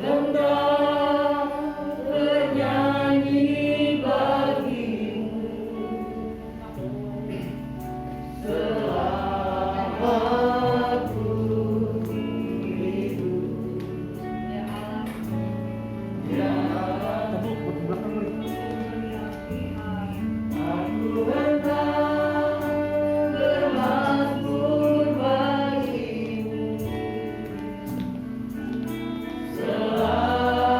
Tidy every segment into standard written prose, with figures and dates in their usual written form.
hendak bernyanyi bagimu selama ku hidup. Ya Allah, aku hendak bermazmur bagimu selama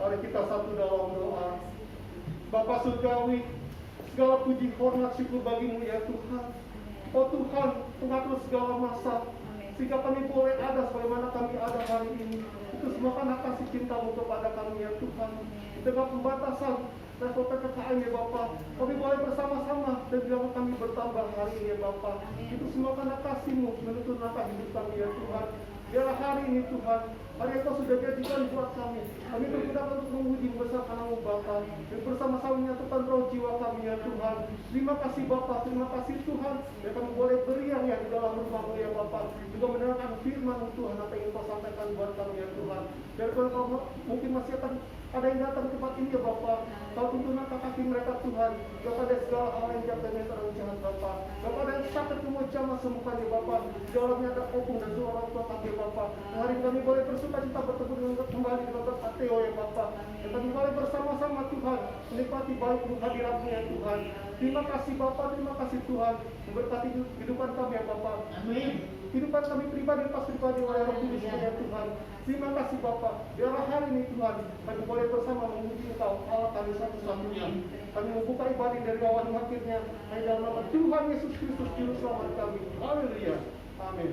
Mari kita satu dalam doa. Bapa Surgawi, segala puji hormat syukur bagimu ya Tuhan. Oh Tuhan, pengatur segala masa, sehingga kami boleh ada sebagaimana kami ada hari ini. Itu semua karena kasih cintamu kepada kami ya Tuhan. Dengan pembatasan dan PPKM ya Bapak, kami boleh bersama-sama dan bilang kami bertambah hari ini ya Bapak. Itu semua karena kasih-Mu menuntun langkah hidup kami ya Tuhan. Biarlah hari ini Tuhan, hari yang Kau sudah jadikan buat kami. Kami berkenan untuk memuji membesarkan nama Bapa dan bersama-sama menyatukan roh jiwa kami ya Tuhan. Terima kasih Bapa, terima kasih Tuhan. Dan kami boleh beriang ya di dalam rumah-Mu ya Bapa. Juga mendengarkan firman Tuhan apa yang Kau sampaikan buat kami ya Tuhan. Dan kalau mungkin masih akan ada yang datang ke tempat ini ya Bapak. Kau tuntun langkah kaki mereka Tuhan. Kepada segala hal yang jahat dan yang terang jahat Bapak. Bapak dan sakit semua jamah sembuhkan ya Bapak. Di dalamnya ada opung dan doa orang tua kami ya Bapak. Hari ini kami boleh bersuka cita bertemu dengan kembali dengan Bapak Teo ya Bapak. Dan kami boleh bersama-sama Tuhan menikmati baik hadirat-Mu ya Tuhan. Terima kasih Bapak, terima kasih Tuhan. Memberkati kehidupan kami ya Bapak. Amin. Kehidupan kami pribadi pas pribadi oleh Roh Kudus ya Tuhan. Terima kasih Bapak. Biarlah hari ini Tuhan kami boleh bersama memuji Engkau Allah kami satu-satunya. Kami membuka ibadah dari awal akhirnya hanya dalam nama Tuhan Yesus Kristus Juru Selamat kami. Haleluya. Amin.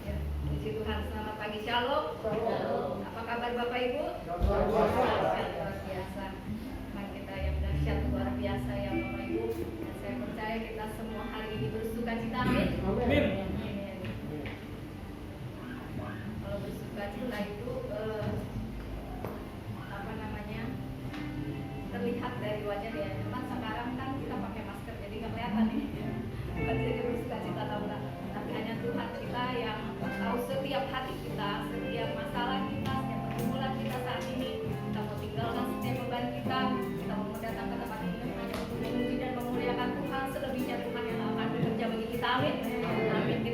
Ya, puji Tuhan, selamat pagi, Shalom. Shalom. Apa kabar Bapak Ibu? Luar biasa. Luar biasa. Tuhan kita yang dahsyat luar biasa ya Bapak Ibu. Dan saya percaya kita semua hari ini bersuka cita. Amin. Amin. Amin. Kalau bersuka cita itu apa namanya, terlihat dari wajah ya. Cuman sekarang kan kita pakai masker jadi nggak kelihatan nih. Bukan jadi bersuka cita atau enggak. Tapi hanya Tuhan kita yang tahu setiap hati kita, setiap masalah kita, setiap pergumulan kita saat ini. Kita mau tinggalkan setiap beban kita mau datang ke tempat ini hanya untuk memuji dan memuliakan Tuhan. Selebihnya Tuhan yang akan bekerja bagi kita. Amin. Amin.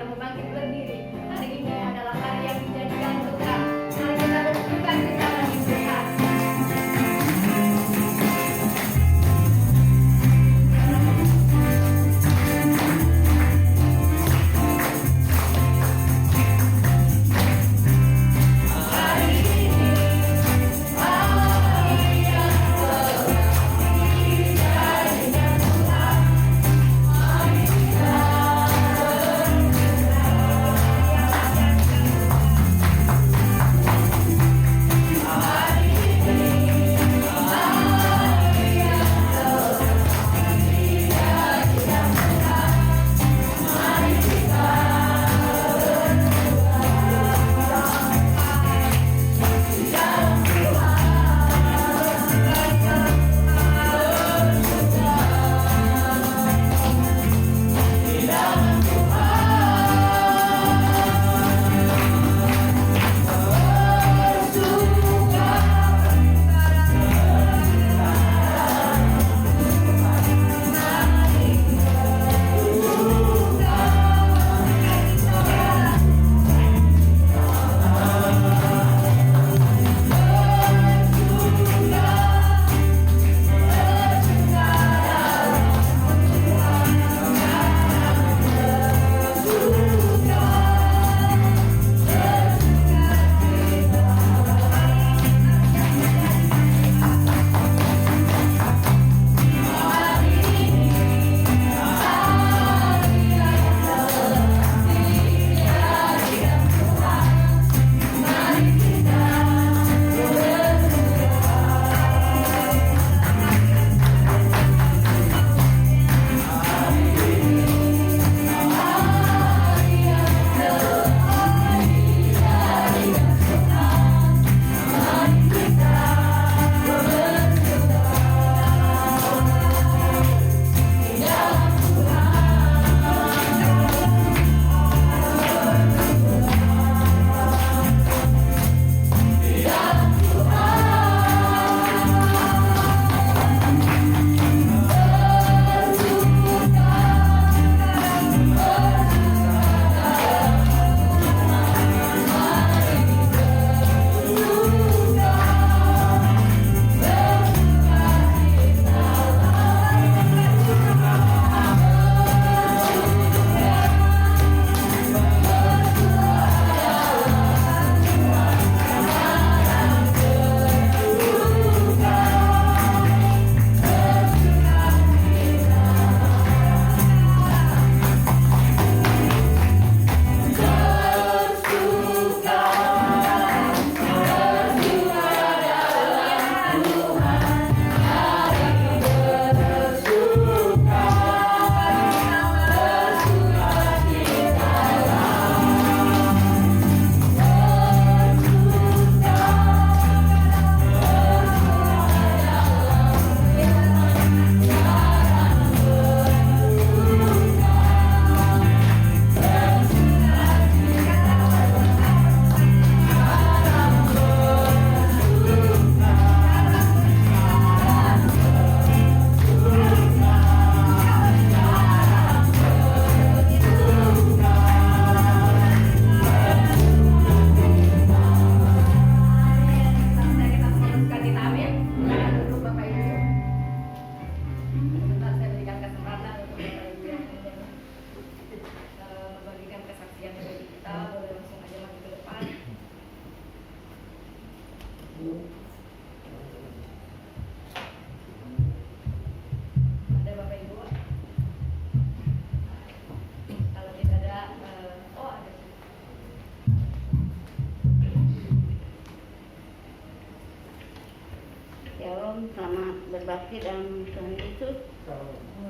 berbakti dalam Tuhan Yesus.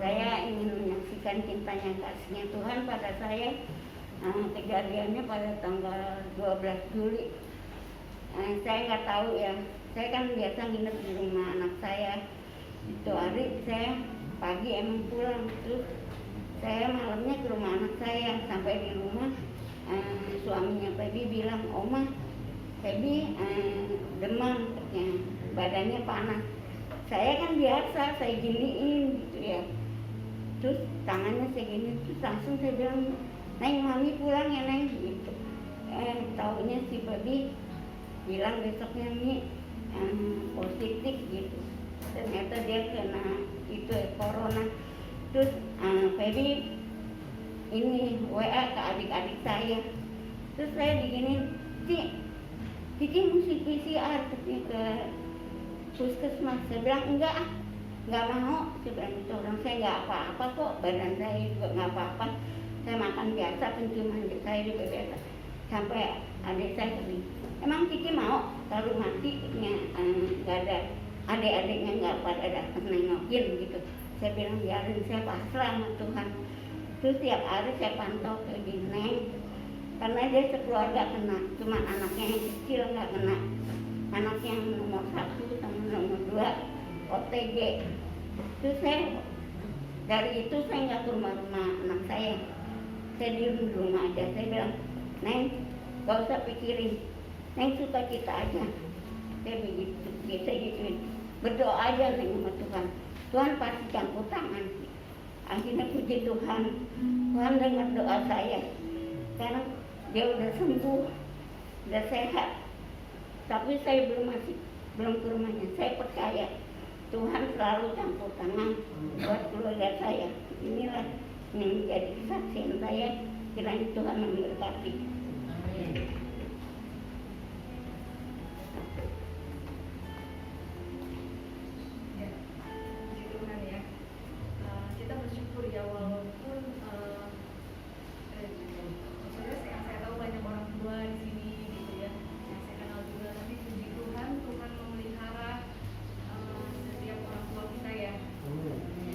Saya ingin menyaksikan cintanya kasihnya Tuhan pada saya. Kejadiannya pada tanggal 12 Juli. Saya nggak tahu ya. Saya kan biasa nginep di rumah anak saya. Itu hari saya pagi emang pulang, terus saya malamnya ke rumah anak saya. Sampai di rumah suaminya Feby bilang, "Oma, Feby demam, katanya, badannya panas." Saya kan biasa, saya giniin gitu ya. Terus tangannya saya gini, terus langsung saya bilang, "Neng, mami pulang ya Neng," gitu. Taunya si Feby bilang besoknya Mi positif gitu. Ternyata dia kena itu corona. Terus Feby ini WA ke adik-adik saya. Terus saya diginin, Kiki mesti PCR ke puskesmas. Saya bilang nggak mau. Saya bilang itu orang saya nggak apa-apa kok, badan saya juga nggak apa-apa. Saya makan biasa, penciuman saya juga biasa. Sampai adik saya bilang, "Emang Kiki mau kalau matinya nggak ada adik-adiknya nggak pada datang nengokin gitu?" Saya bilang biarin, saya pasrah sama Tuhan. Terus tiap hari saya pantau ke Neng, karena dia sekeluarga kena, cuma anaknya yang kecil nggak kena. Anaknya yang nomor 1 sama nomor 2 OTG. Terus saya dari itu saya nggak ke rumah-rumah anak saya. Saya di rumah aja. Saya bilang, "Neng, gak usah pikirin, Neng suka kita aja." Saya begitu, biasa gituin. Berdoa aja Neng sama Tuhan. Tuhan pasti campur tangan. Akhirnya puji Tuhan, Tuhan dengar doa saya. Sekarang dia udah sembuh, udah sehat. Tapi saya belum ke rumahnya. Saya percaya Tuhan selalu campur tangan buat keluarga saya. Inilah yang menjadi kesaksian saya. Kiranya Tuhan memberkati. Ya, puji Tuhan ya. Kita bersyukur ya, walaupun maksudnya saya tahu banyak orang tua di sini gitu ya, yang saya kenal juga, tapi puji Tuhan, Tuhan memelihara setiap orang tua kita ya.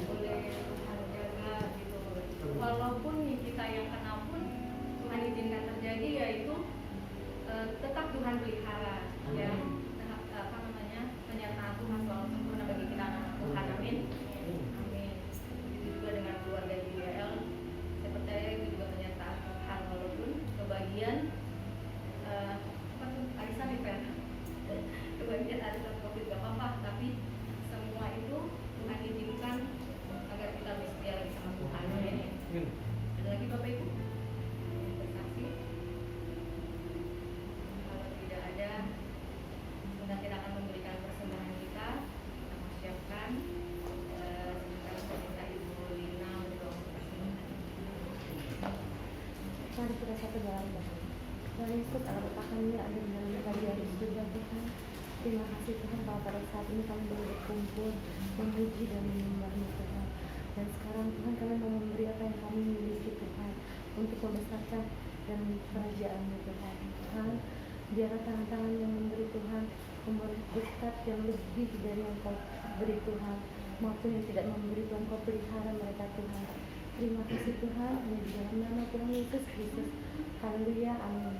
Boleh Tuhan jaga gitu. Walaupun kita yang kena pun Tuhan izinkan terjadi, yaitu tetap Tuhan pelihara ya. Penyertaan Tuhan selalu sempurna bagi kita anak Tuhan. Amin. Amin. Begitu juga dengan keluarga JBL. Saya percaya itu juga penyertaan Tuhan, walaupun kebagian arisan nih Fer. Kebagian arisan COVID gak apa-apa, tapi semua itu Tuhan izinkan agar kita bisa setia lagi sama Tuhan. Amin. Ada lagi Bapak Ibu? Bersaksi? Kalau tidak ada, Tuhan tidak akan memberikan persembahan kita. Kita mau siapkan. Sementara saya minta Ibu Lina berdoa untuk persembahan. Mari kita satu dalam doa. Tuhan Yesus, Allah Bapa kami yang ada di dalam kerajaan di surga Tuhan. Terima kasih Tuhan bahwa pada saat ini kami boleh berkumpul memuji dan menyembah-Mu Tuhan. Dan sekarang Tuhan kami mau memberi apa yang kami miliki Tuhan untuk membesarkan dan kerajaan-Mu Tuhan. Tuhan, biarlah tangan-tangan yang memberi Tuhan memberi berkat yang lebih dari yang Kau beri Tuhan, maupun yang tidak memberi Tuhan Kau pelihara mereka Tuhan. Terima kasih Tuhan, hanya di dalam nama Tuhan Yesus Kristus. Haleluya, amin.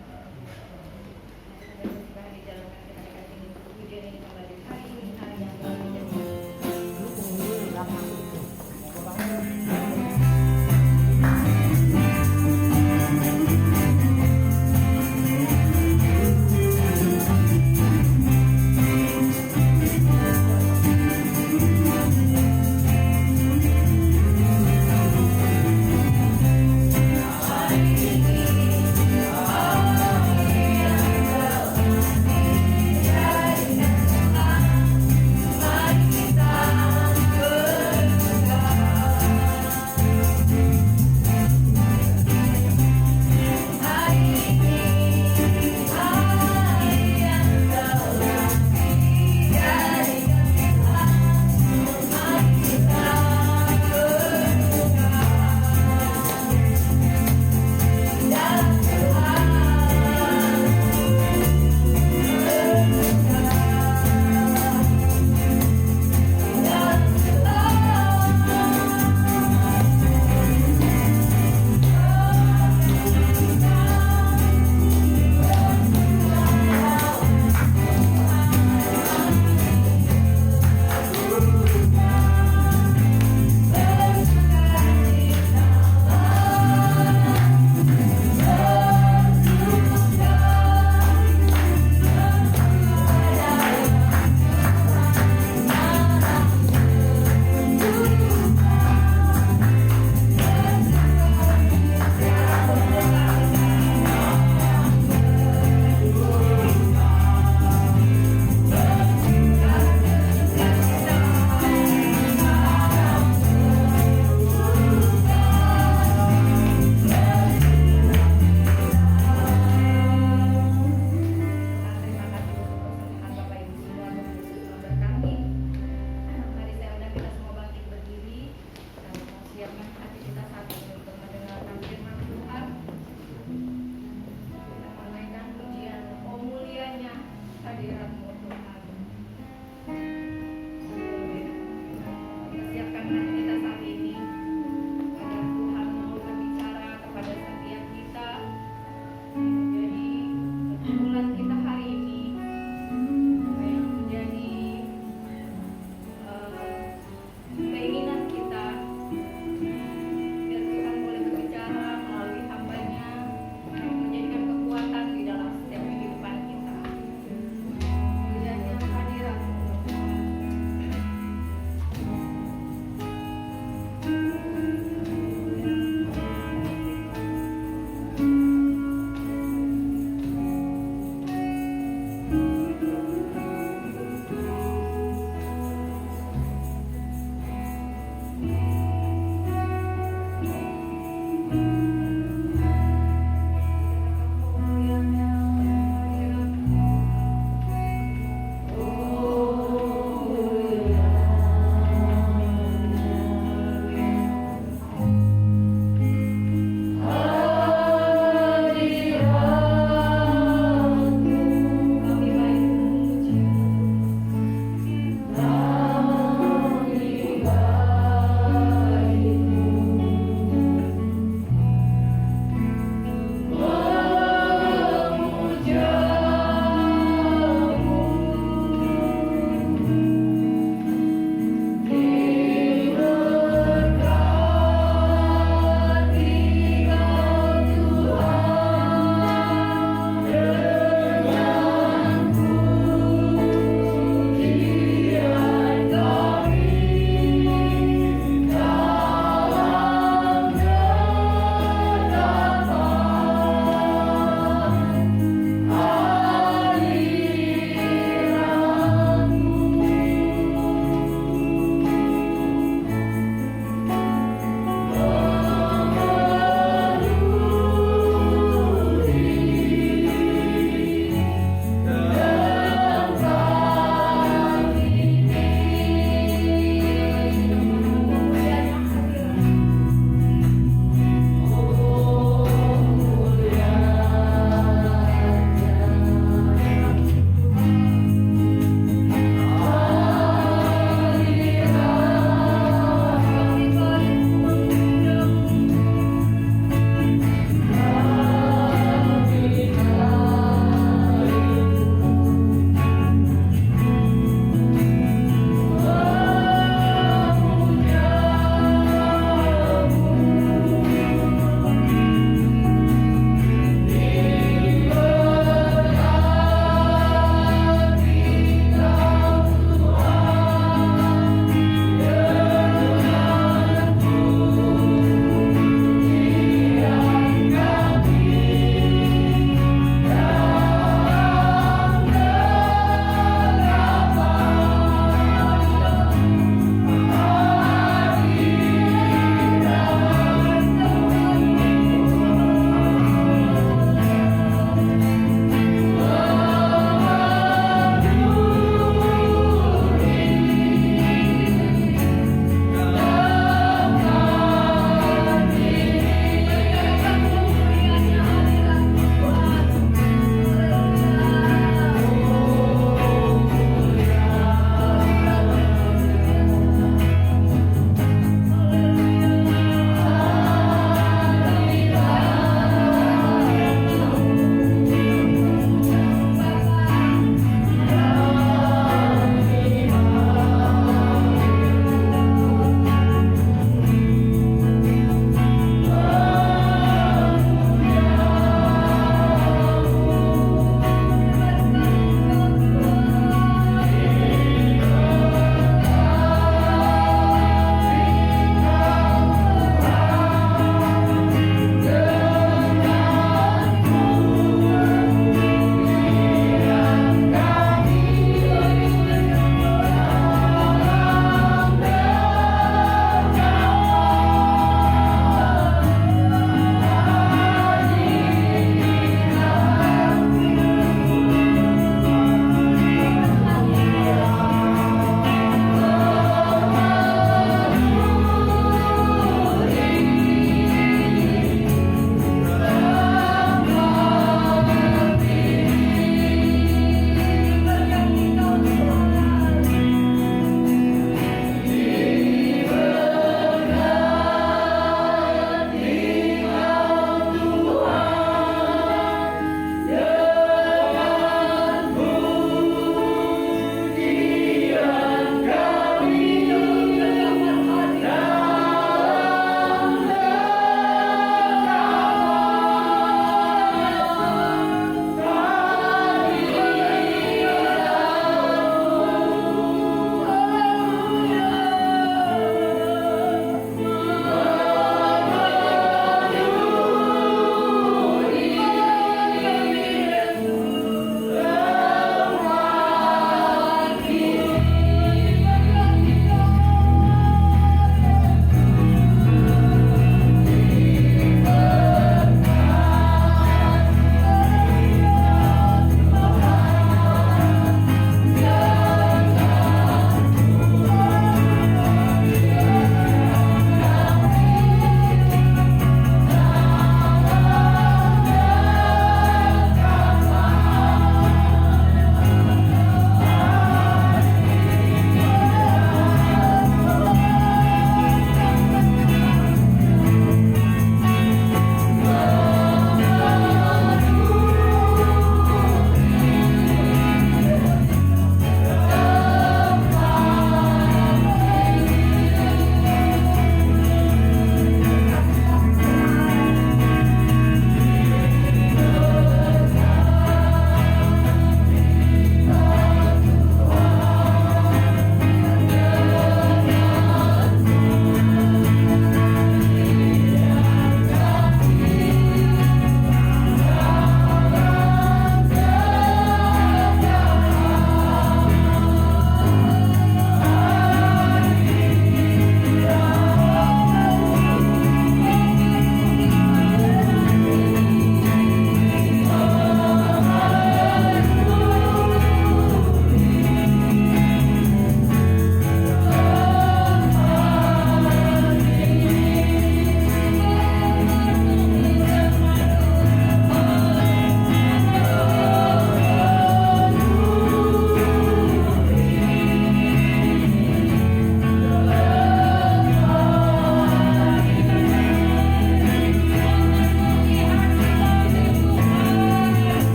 Sekarang dijalankan kita dikasih pujian ini kembali. Hari ini hari yang baru menjadi Hari ini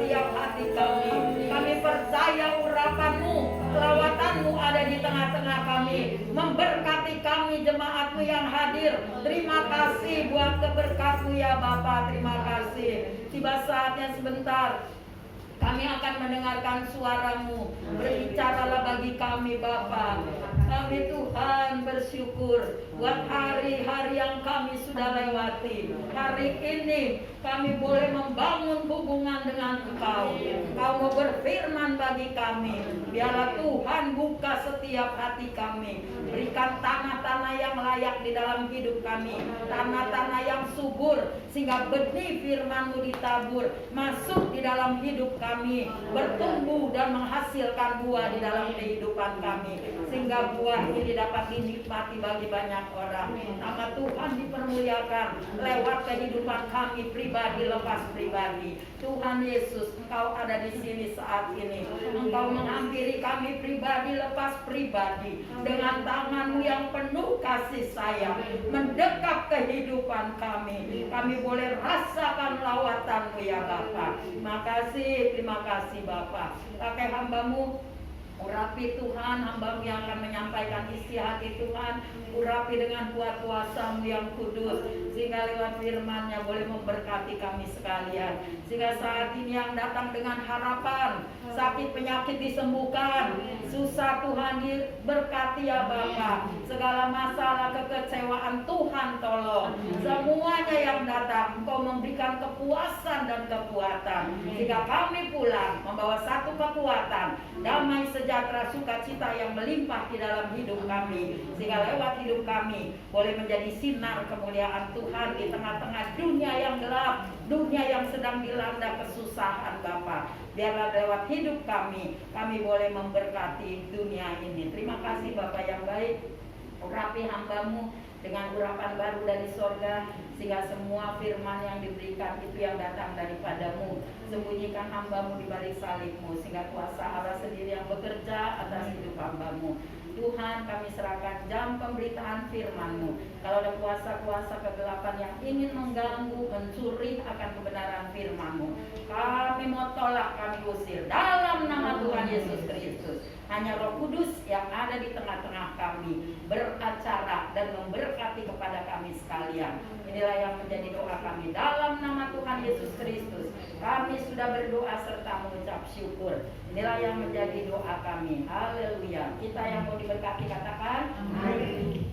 setiap hati kami. Kami percaya urapan-Mu, lawatan-Mu ada di tengah-tengah kami, memberkati kami jemaat-Mu yang hadir. Terima kasih buat keberkat-Mu ya Bapa, terima kasih. Tiba saatnya sebentar kami akan mendengarkan suara-Mu. Berbicaralah bagi kami Bapa. Kami Tuhan bersyukur buat hari-hari yang kami sudah lewati. Hari ini kami boleh membangun hubungan dengan Engkau. Engkau mau berfirman bagi kami. Biarlah Tuhan buka setiap hati kami. Berikan tanah-tanah yang layak di dalam hidup kami. Tanah-tanah yang subur sehingga benih firman-Mu ditabur, masuk di dalam hidup kami, bertumbuh dan menghasilkan buah di dalam kehidupan kami, sehingga buah ini dapat dinikmati bagi banyak orang. Nama Tuhan dipermuliakan lewat kehidupan kami pribadi lepas pribadi. Tuhan Yesus, Engkau ada di sini saat ini. Engkau menghampiri kami pribadi lepas pribadi dengan tangan-Mu yang penuh kasih sayang, mendekap kehidupan kami. Kami boleh rasakan lawatan-Mu ya Bapa. Terima kasih Bapa. Pakai hamba-Mu, urapi Tuhan, hamba-Mu yang akan menyampaikan isi hati Tuhan. Urapi dengan kuat kuasa-Mu yang kudus, sehingga lewat firman-Nya boleh memberkati kami sekalian. Sehingga saat ini yang datang dengan harapan, sakit penyakit disembuhkan, susah Tuhan diberkati ya Bapa. Segala masalah kekecewaan Tuhan tolong. Semuanya yang datang Engkau memberikan kepuasan dan kekuatan, sehingga kami pulang membawa satu kekuatan, damai, sejahtera, sukacita yang melimpah di dalam hidup kami, sehingga lewat hidup kami boleh menjadi sinar kemuliaan Tuhan di tengah-tengah dunia yang gelap, dunia yang sedang dilanda kesusahan Bapa. Biarlah lewat hidup kami boleh memberkati dunia ini. Terima kasih Bapa yang baik. Urapi hamba-Mu dengan urapan baru dari sorga, sehingga semua firman yang diberikan itu yang datang daripada-Mu. Sembunyikan hamba-Mu di balik salib-Mu, sehingga kuasa Allah sendiri yang bekerja atas hidup hamba-Mu. Tuhan, kami serahkan jam pemberitaan firman-Mu. Kalau ada kuasa-kuasa kegelapan yang ingin mengganggu, mencuri akan kebenaran firman-Mu, kami mau tolak, kami usir dalam nama Tuhan Yesus Kristus. Hanya Roh Kudus yang ada di tengah-tengah kami beracara dan memberkati kepada kami sekalian. Inilah yang menjadi doa kami dalam nama Tuhan Yesus Kristus. Kami sudah berdoa serta mengucap syukur. Inilah yang menjadi doa kami. Haleluya. Kita yang mau diberkati katakan amin.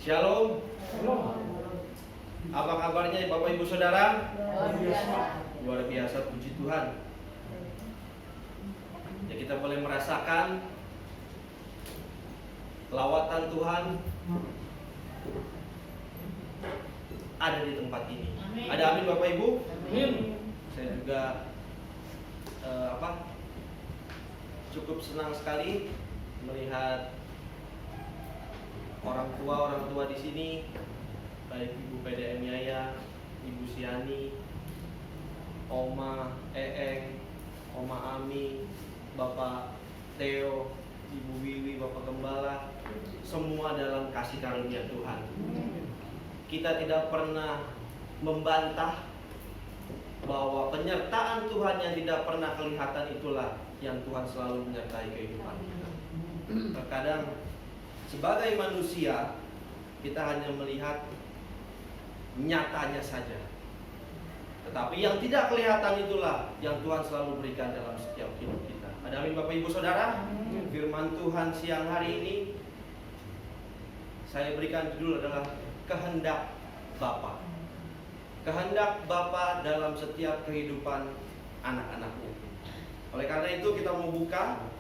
Shalom. Apa kabarnya Bapak Ibu Saudara? Luar biasa, puji Tuhan. Ya, kita boleh merasakan lawatan Tuhan ada di tempat ini. Ada amin Bapak Ibu? Amin. Saya juga cukup senang sekali melihat orang tua di sini, baik Ibu PDM Yaya, Ibu Siani, Oma Eeng, Oma Ami, Bapak Theo, Ibu Wiwi, Bapak Gembala, semua dalam kasih karunia Tuhan. Kita tidak pernah membantah bahwa penyertaan Tuhan yang tidak pernah kelihatan itulah yang Tuhan selalu menyertai kehidupan kita. Terkadang sebagai manusia kita hanya melihat nyatanya saja, tetapi yang tidak kelihatan itulah yang Tuhan selalu berikan dalam setiap hidup kita. Ada amin Bapak Ibu Saudara? Firman Tuhan siang hari ini saya berikan judul adalah kehendak Bapa. Kehendak Bapa dalam setiap kehidupan anak-anaknya. Oleh karena itu kita mau buka,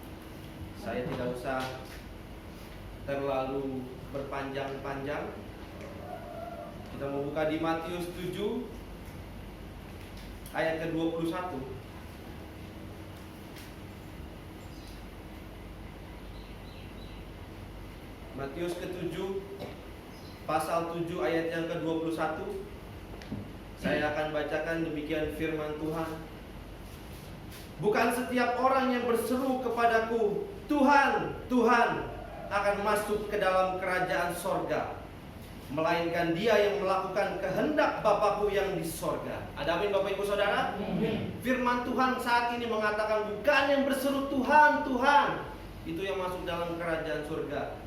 saya tidak usah terlalu berpanjang-panjang. Kita mau buka di Matius 7 ayat ke-21. Matius ke-7 pasal 7 ayat yang ke-21. Saya akan bacakan demikian firman Tuhan. Bukan setiap orang yang berseru kepadaku, Tuhan, Tuhan, akan masuk ke dalam kerajaan sorga, melainkan dia yang melakukan kehendak Bapakku yang di sorga. Ada amin Bapak Ibu Saudara? Firman Tuhan saat ini mengatakan bukan yang berseru Tuhan, Tuhan, itu yang masuk dalam kerajaan surga.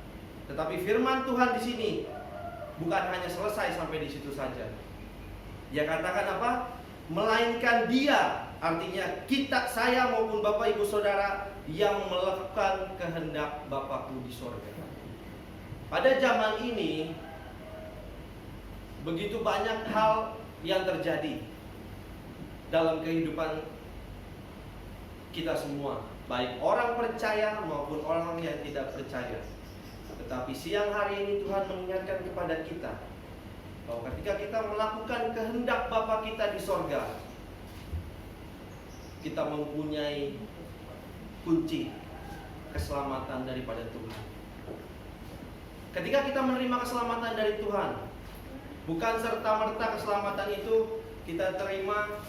Tetapi firman Tuhan di sini bukan hanya selesai sampai di situ saja. Dia katakan apa? Melainkan dia, artinya kita, saya maupun Bapak Ibu Saudara yang melakukan kehendak Bapakku di sorga. Pada zaman ini begitu banyak hal yang terjadi dalam kehidupan kita semua, baik orang percaya maupun orang yang tidak percaya. Tetapi siang hari ini Tuhan mengingatkan kepada kita bahwa ketika kita melakukan kehendak Bapa kita di sorga, kita mempunyai kunci keselamatan daripada Tuhan. Ketika kita menerima keselamatan dari Tuhan, bukan serta-merta keselamatan itu kita terima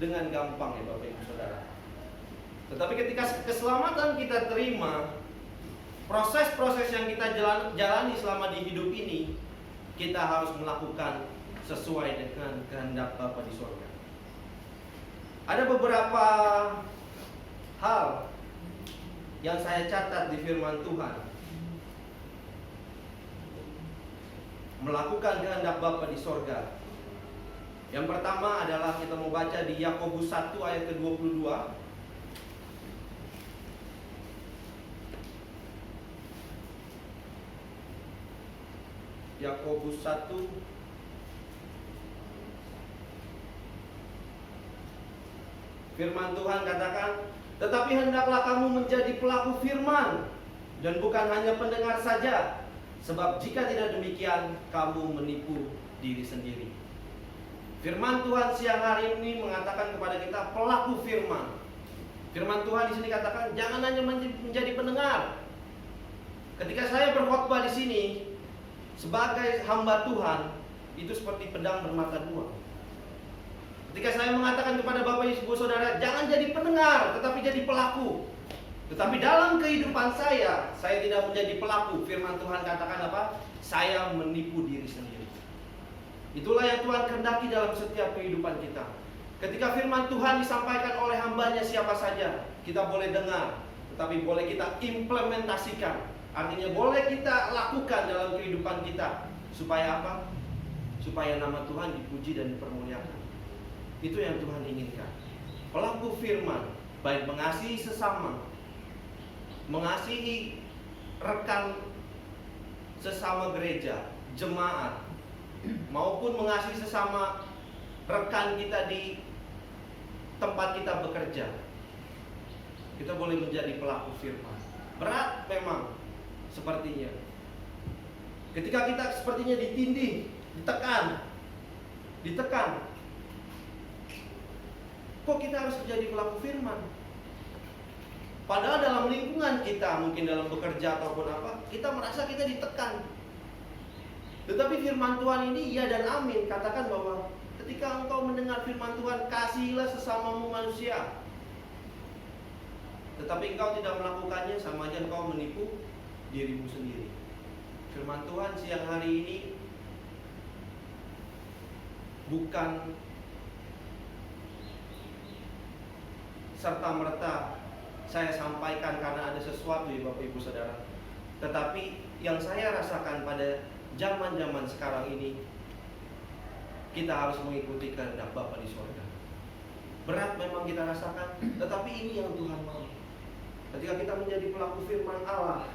dengan gampang ya Bapak Ibu Saudara. Tetapi ketika keselamatan kita terima, proses-proses yang kita jalani selama di hidup ini, kita harus melakukan sesuai dengan kehendak Bapa di surga. Ada beberapa hal yang saya catat di firman Tuhan. Melakukan kehendak Bapa di surga. Yang pertama adalah kita mau baca di Yakobus 1 ayat ke-22. Yakobus 1 firman Tuhan katakan, tetapi hendaklah kamu menjadi pelaku firman dan bukan hanya pendengar saja, sebab jika tidak demikian kamu menipu diri sendiri. Firman Tuhan siang hari ini mengatakan kepada kita pelaku firman. Firman Tuhan di sini katakan jangan hanya menjadi pendengar. Ketika saya berkhotbah di sini sebagai hamba Tuhan, itu seperti pedang bermata dua. Ketika saya mengatakan kepada Bapak Ibu Saudara, jangan jadi pendengar, tetapi jadi pelaku. Tetapi dalam kehidupan saya tidak menjadi pelaku. Firman Tuhan katakan apa? Saya menipu diri sendiri. Itulah yang Tuhan kehendaki dalam setiap kehidupan kita. Ketika firman Tuhan disampaikan oleh hambanya siapa saja, kita boleh dengar, tetapi boleh kita implementasikan. Artinya boleh kita lakukan dalam kehidupan kita. Supaya apa? Supaya nama Tuhan dipuji dan dipermuliakan. Itu yang Tuhan inginkan. Pelaku firman, baik mengasihi sesama, mengasihi rekan sesama gereja, jemaat, maupun mengasihi sesama rekan kita di tempat kita bekerja. Kita boleh menjadi pelaku firman. Berat memang sepertinya. Ketika kita sepertinya ditindih, ditekan. Kok kita harus menjadi pelaku firman? Padahal dalam lingkungan kita, mungkin dalam bekerja ataupun apa, kita merasa kita ditekan. Tetapi firman Tuhan ini iya dan amin. Katakan bahwa ketika engkau mendengar firman Tuhan, kasihilah sesamamu manusia. Tetapi engkau tidak melakukannya, sama aja engkau menipu dirimu sendiri. Firman Tuhan siang hari ini bukan serta-merta saya sampaikan karena ada sesuatu ya Bapak Ibu Saudara. Tetapi yang saya rasakan pada zaman-zaman sekarang ini, kita harus mengikuti kehendak Bapa di surga. Berat memang kita rasakan, tetapi ini yang Tuhan mau. Ketika kita menjadi pelaku firman Allah,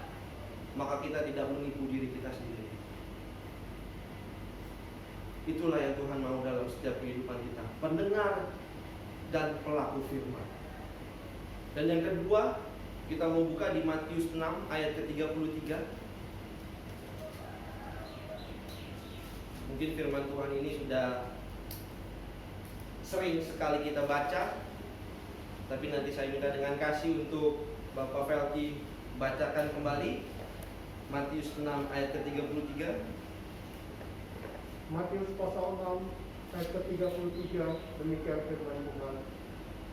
maka kita tidak menipu diri kita sendiri. Itulah yang Tuhan mau dalam setiap kehidupan kita, pendengar dan pelaku firman. Dan yang kedua, kita mau buka di Matius 6 ayat ke-33. Mungkin firman Tuhan ini sudah sering sekali kita baca, tapi nanti saya minta dengan kasih untuk Bapak Felty bacakan kembali Matius 6 ayat ke-33. Matius pasal 6 ayat ke-33, demikian firman Tuhan.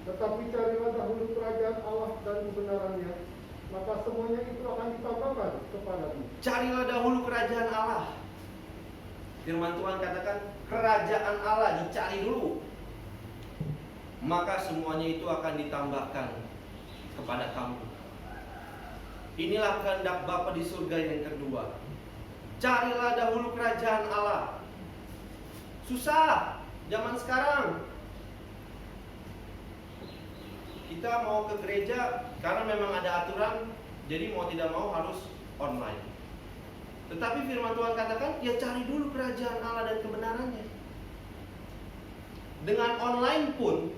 Tetapi carilah dahulu kerajaan Allah dan kebenarannya, maka semuanya itu akan ditambahkan kepadamu. Carilah dahulu kerajaan Allah. Firman Tuhan katakan kerajaan Allah dicari dulu, maka semuanya itu akan ditambahkan kepada kamu. Inilah kehendak Bapa di surga yang kedua. Carilah dahulu kerajaan Allah. Susah zaman sekarang. Kita mau ke gereja karena memang ada aturan, jadi mau tidak mau harus online. Tetapi firman Tuhan katakan, ya cari dulu kerajaan Allah dan kebenarannya. Dengan online pun,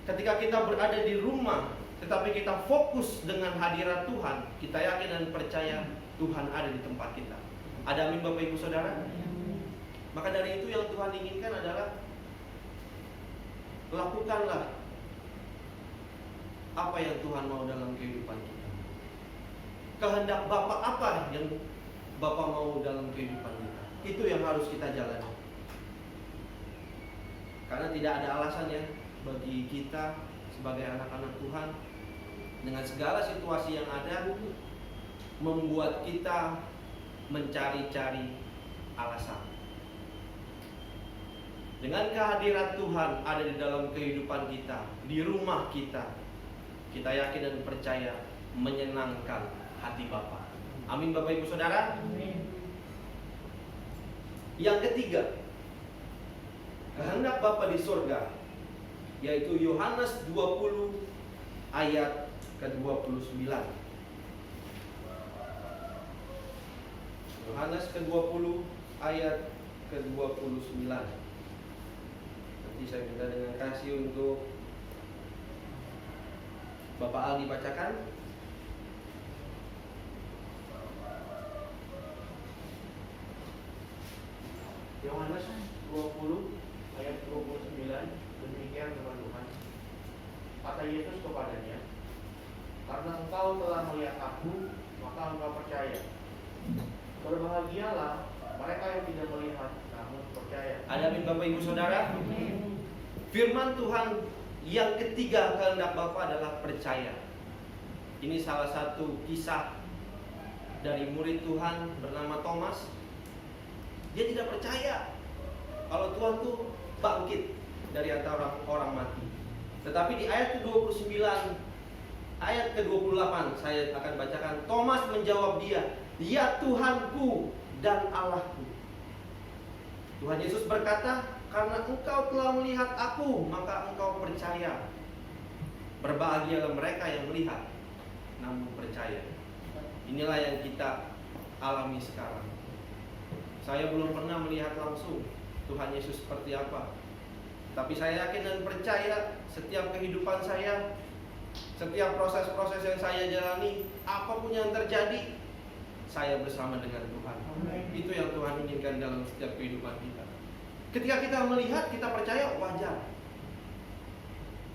ketika kita berada di rumah, tetapi kita fokus dengan hadirat Tuhan, kita yakin dan percaya Tuhan ada di tempat kita. Ada amin Bapak Ibu Saudara? Maka dari itu yang Tuhan inginkan adalah lakukanlah apa yang Tuhan mau dalam kehidupan kita. Kehendak Bapa apa yang Bapa mau dalam kehidupan kita. Itu yang harus kita jalani. Karena tidak ada alasan ya bagi kita sebagai anak-anak Tuhan, dengan segala situasi yang ada, membuat kita mencari-cari alasan. Dengan kehadiran Tuhan ada di dalam kehidupan kita, di rumah kita, kita yakin dan percaya menyenangkan hati Bapa. Amin Bapak Ibu Saudara. Amin. Yang ketiga, kehendak Bapa di surga, yaitu Yohanes 20 ayat ke-29. Yohanes ke-20 ayat ke-29. Nanti saya minta dengan kasih untuk Bapak Aldi bacakan. Yohanes 20 ayat 29, demikian firman Tuhan. Kata Yesus kepadanya, karena engkau telah melihat aku, maka engkau percaya. Berbahagialah mereka yang tidak melihat namun percaya. Ada amin Bapak Ibu Saudara. Firman Tuhan yang ketiga kehendak Bapa adalah percaya. Ini salah satu kisah dari murid Tuhan bernama Thomas. Dia tidak percaya kalau Tuhan tuh bangkit dari antara orang mati. Tetapi di ayat ke-29, ayat ke-28 saya akan bacakan. Thomas menjawab dia, "Ya Tuhanku dan Allahku." Tuhan Yesus berkata, "Karena engkau telah melihat aku, maka engkau percaya. Berbahagialah mereka yang melihat namun percaya." Inilah yang kita alami sekarang. Saya belum pernah melihat langsung Tuhan Yesus seperti apa, tapi saya yakin dan percaya setiap kehidupan saya, setiap proses-proses yang saya jalani, apapun yang terjadi, saya bersama dengan Tuhan. Itu yang Tuhan inginkan dalam setiap kehidupan kita. Ketika kita melihat, kita percaya, wajar.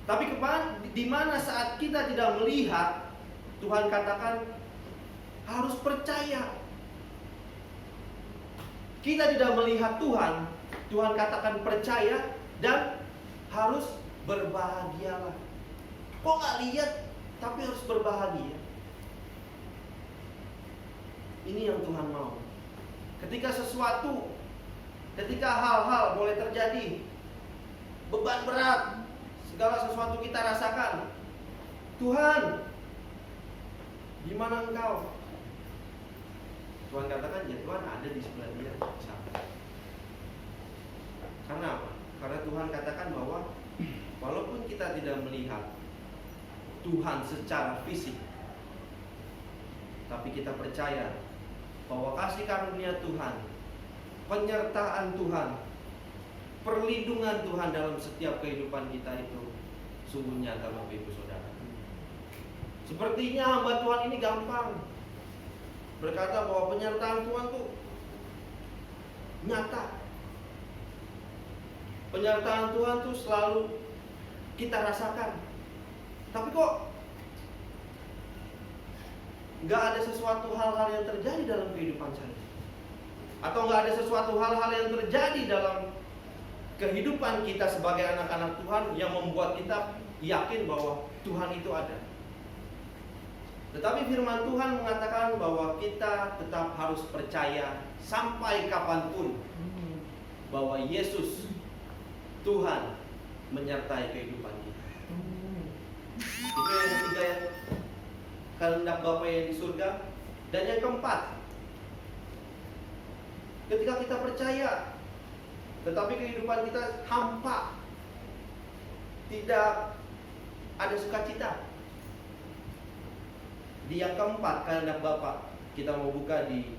Tapi di mana saat kita tidak melihat, Tuhan katakan harus percaya. Kita tidak melihat Tuhan, Tuhan katakan percaya dan harus berbahagialah. Kok nggak lihat tapi harus berbahagia? Ini yang Tuhan mau. Ketika hal-hal boleh terjadi, beban berat, segala sesuatu kita rasakan, Tuhan, di mana Engkau? Tuhan katakan, ya Tuhan ada di sebelah dia. Karena apa? Karena Tuhan katakan bahwa walaupun kita tidak melihat Tuhan secara fisik, tapi kita percaya bahwa kasih karunia Tuhan, penyertaan Tuhan, perlindungan Tuhan dalam setiap kehidupan kita itu sungguh nyata Bapak Ibu Saudara. Sepertinya hamba Tuhan ini gampang berkata bahwa penyertaan Tuhan tuh nyata. Penyertaan Tuhan tuh selalu kita rasakan. Tapi kok nggak ada sesuatu hal-hal yang terjadi dalam kehidupan saya, atau nggak ada sesuatu hal-hal yang terjadi dalam kehidupan kita sebagai anak-anak Tuhan yang membuat kita yakin bahwa Tuhan itu ada. Tetapi firman Tuhan mengatakan bahwa kita tetap harus percaya sampai kapanpun bahwa Yesus Tuhan menyertai kehidupan kita. Itu yang ketiga, ya, kehendak Bapa yang di surga. Dan yang keempat, ketika kita percaya tetapi kehidupan kita hampa, tidak ada sukacita. Di yang keempat, kehendak Bapa, kita mau buka di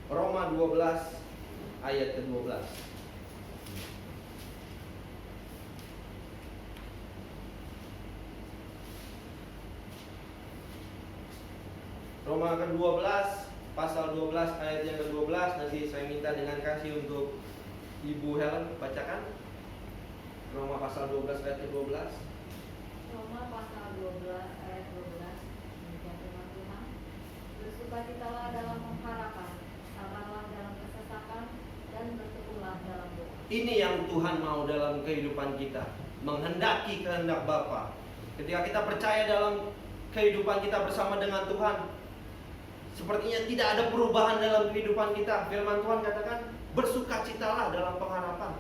Roma 12 ayat ke-12. Roma ke-12 pasal 12 ayat yang ke-12. Nanti saya minta dengan kasih untuk Ibu Helen bacakan Roma pasal 12 ayat ke-12. Roma pasal 12 ayat 12. Demikian firman Tuhan. Bersukacitalah dalam pengharapan, sabarlah dalam kesesakan, dan bertekunlah dalam doa. Ini yang Tuhan mau dalam kehidupan kita, menghendaki kehendak Bapa. Ketika kita percaya dalam kehidupan kita bersama dengan Tuhan, sepertinya tidak ada perubahan dalam kehidupan kita. Firman Tuhan katakan, bersukacitalah dalam pengharapan.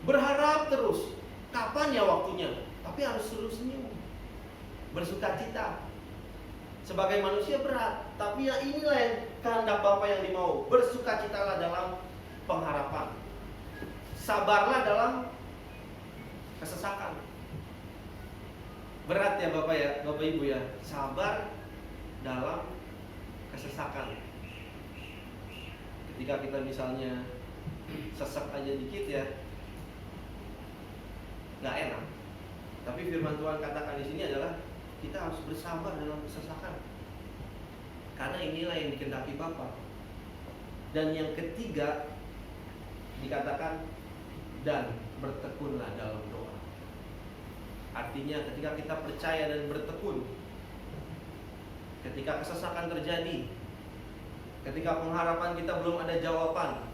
Berharap terus, kapan ya waktunya? Tapi harus terus senyum, bersukacita. Sebagai manusia berat, tapi ya inilah yang kehendak Bapa yang dimau. Bersukacitalah dalam pengharapan, sabarlah dalam kesesakan. Berat ya Bapak ya, Bapak Ibu ya, sabar dalam kesesakan. Ketika kita misalnya sesak aja dikit ya, nggak enak. Tapi firman Tuhan katakan di sini adalah kita harus bersabar dalam kesesakan, karena inilah yang dikehendaki Bapa. Dan yang ketiga dikatakan, dan bertekunlah dalam doa. Artinya ketika kita percaya dan bertekun, ketika kesesakan terjadi, ketika pengharapan kita belum ada jawaban,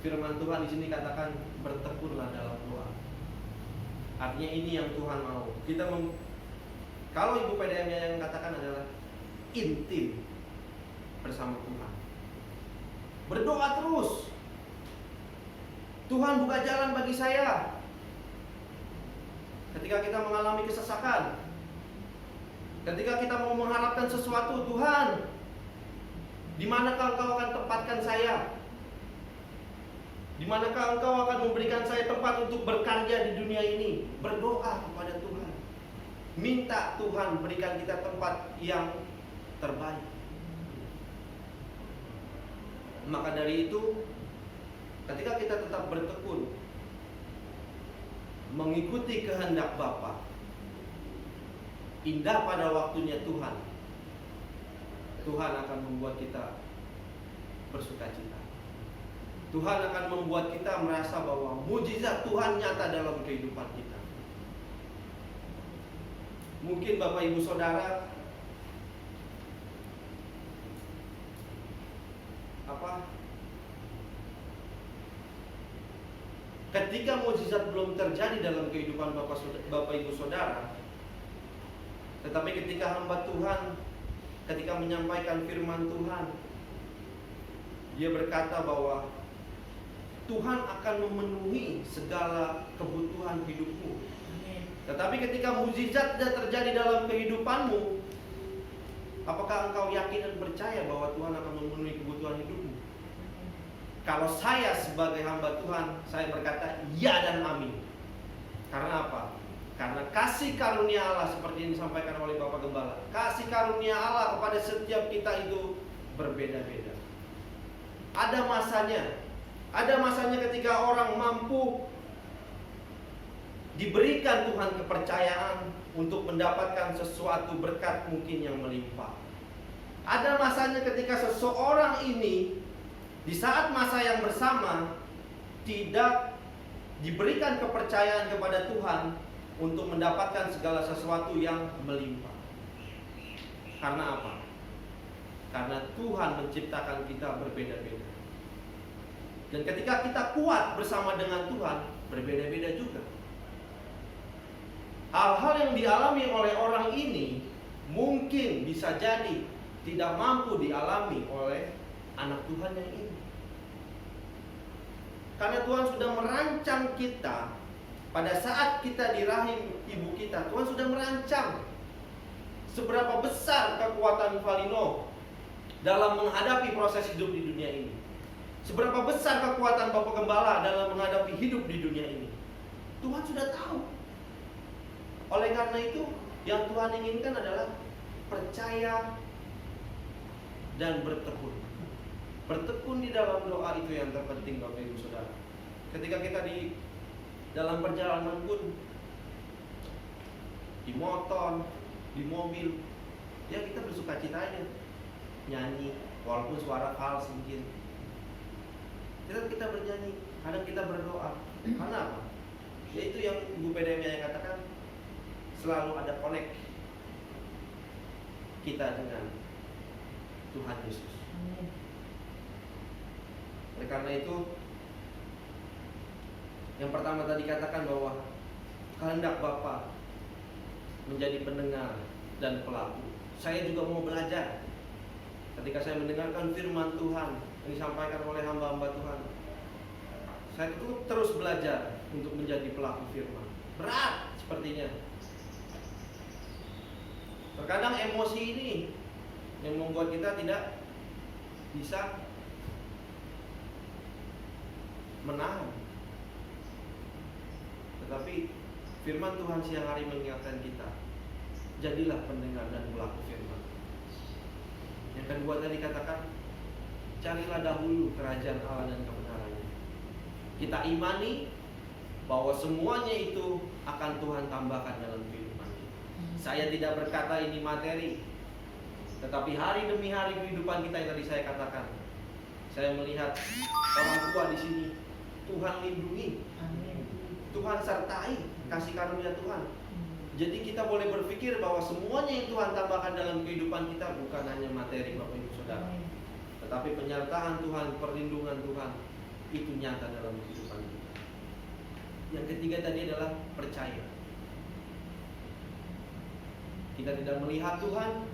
firman Tuhan di sini katakan bertekunlah dalam doa. Artinya ini yang Tuhan mau. Kalau Ibu PDM yang katakan adalah intim bersama Tuhan. Berdoa terus. Tuhan buka jalan bagi saya. Ketika kita mengalami kesesakan, ketika kita mau mengharapkan sesuatu, Tuhan, di manakah Engkau akan tempatkan saya? Di manakah Engkau akan memberikan saya tempat untuk berkarya di dunia ini? Berdoa kepada Tuhan. Minta Tuhan berikan kita tempat yang terbaik. Maka dari itu, ketika kita tetap bertekun mengikuti kehendak Bapa, indah pada waktunya Tuhan akan membuat kita bersukacita. Tuhan akan membuat kita merasa bahwa mujizat Tuhan nyata dalam kehidupan kita. Mungkin Bapak Ibu Saudara ketika mujizat belum terjadi dalam kehidupan Bapak Ibu Saudara, tetapi ketika hamba Tuhan, ketika menyampaikan firman Tuhan, dia berkata bahwa Tuhan akan memenuhi segala kebutuhan hidupmu. Tetapi ketika mujizat tidak terjadi dalam kehidupanmu, apakah engkau yakin dan percaya bahwa Tuhan akan memenuhi kebutuhan hidupmu? Kalau saya sebagai hamba Tuhan, saya berkata ya dan amin. Karena apa? Karena kasih karunia Allah seperti yang disampaikan oleh Bapak Gembala, kasih karunia Allah kepada setiap kita itu berbeda-beda. Ada masanya ketika orang mampu diberikan Tuhan kepercayaan untuk mendapatkan sesuatu berkat mungkin yang melimpah. Ada masanya ketika seseorang ini di saat masa yang bersama tidak diberikan kepercayaan kepada Tuhan untuk mendapatkan segala sesuatu yang melimpah. Karena apa? Karena Tuhan menciptakan kita berbeda-beda. Dan ketika kita kuat bersama dengan Tuhan, berbeda-beda juga. Hal-hal yang dialami oleh orang ini mungkin bisa jadi tidak mampu dialami oleh anak Tuhan yang ini. Karena Tuhan sudah merancang kita pada saat kita di rahim ibu kita. Tuhan sudah merancang seberapa besar kekuatan Valino dalam menghadapi proses hidup di dunia ini. Seberapa besar kekuatan Bapak Gembala dalam menghadapi hidup di dunia ini. Tuhan sudah tahu. Oleh karena itu, yang Tuhan inginkan adalah percaya dan bertekun. Bertekun di dalam doa itu yang terpenting, Bapak Ibu Saudara. Ketika kita di dalam perjalanan pun, di motor, di mobil, ya kita bersuka cita aja, nyanyi, walaupun suara fals mungkin. Kita bernyanyi, kadang kita berdoa. Karena apa? Yaitu yang Ibu PDM yang katakan, selalu ada connect kita dengan Tuhan Yesus. Oleh karena itu, yang pertama tadi katakan bahwa kehendak Bapa menjadi pendengar dan pelaku. Saya juga mau belajar. Ketika saya mendengarkan firman Tuhan yang disampaikan oleh hamba-hamba Tuhan, saya terus belajar untuk menjadi pelaku firman. Berat sepertinya. Terkadang emosi ini yang membuat kita tidak bisa menahan. Tetapi firman Tuhan siang hari mengingatkan kita, jadilah pendengar dan pelaku firman. Yang kedua tadi katakan, carilah dahulu kerajaan Allah dan kebenarannya. Kita imani bahwa semuanya itu akan Tuhan tambahkan dalam kehidupan kita. Saya tidak berkata ini materi, tetapi hari demi hari kehidupan kita yang tadi saya katakan. Saya melihat orang tua di sini, Tuhan lindungi, Tuhan sertai, kasih karunia Tuhan. Jadi kita boleh berpikir bahwa semuanya yang Tuhan tambahkan dalam kehidupan kita bukan hanya materi, Bapak Ibu Saudara, tetapi penyertaan Tuhan, perlindungan Tuhan itu nyata dalam kehidupan kita. Yang ketiga tadi adalah percaya. Kita tidak melihat Tuhan,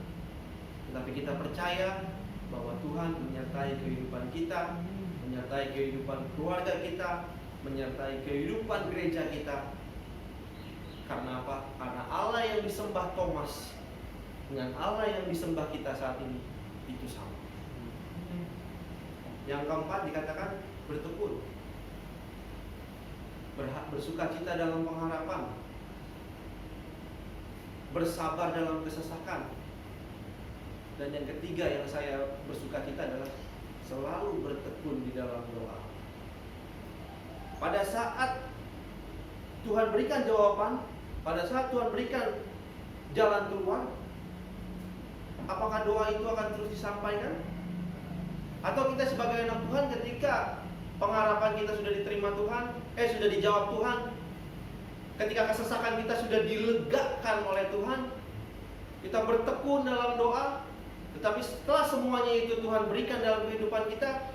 tetapi kita percaya bahwa Tuhan menyertai kehidupan kita, menyertai kehidupan keluarga kita, menyertai kehidupan gereja kita. Karena apa? Karena Allah yang disembah Thomas dengan Allah yang disembah kita saat ini itu sama. Yang keempat dikatakan bertekun, bersukacita dalam pengharapan, bersabar dalam kesesakan. Dan yang ketiga yang saya bersukacita adalah selalu bertekun di dalam doa. Pada saat Tuhan berikan jawaban, pada saat Tuhan berikan jalan keluar, apakah doa itu akan terus disampaikan? Atau kita sebagai anak Tuhan ketika pengharapan kita sudah diterima Tuhan, sudah dijawab Tuhan, ketika kesesakan kita sudah dilegakan oleh Tuhan, kita bertekun dalam doa, tetapi setelah semuanya itu Tuhan berikan dalam kehidupan kita,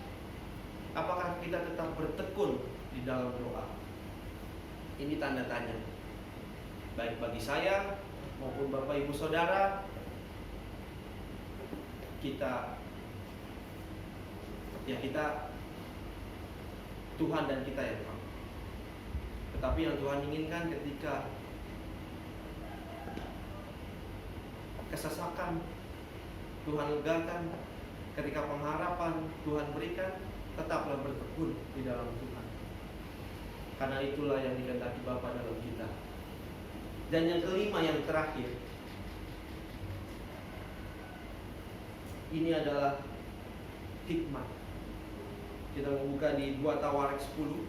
apakah kita tetap bertekun di dalam doa? Ini tanda tanya, baik bagi saya maupun Bapak Ibu Saudara. Kita Tuhan dan kita yang tahu. Tetapi yang Tuhan inginkan ketika kesesakan Tuhan legakan, ketika pengharapan Tuhan berikan, tetaplah bertekun di dalam Tuhan. Karena itulah yang dikehendaki Bapa dalam kita. Dan yang kelima, yang terakhir, ini adalah hikmat. Kita membuka di 2 Tawarik 10.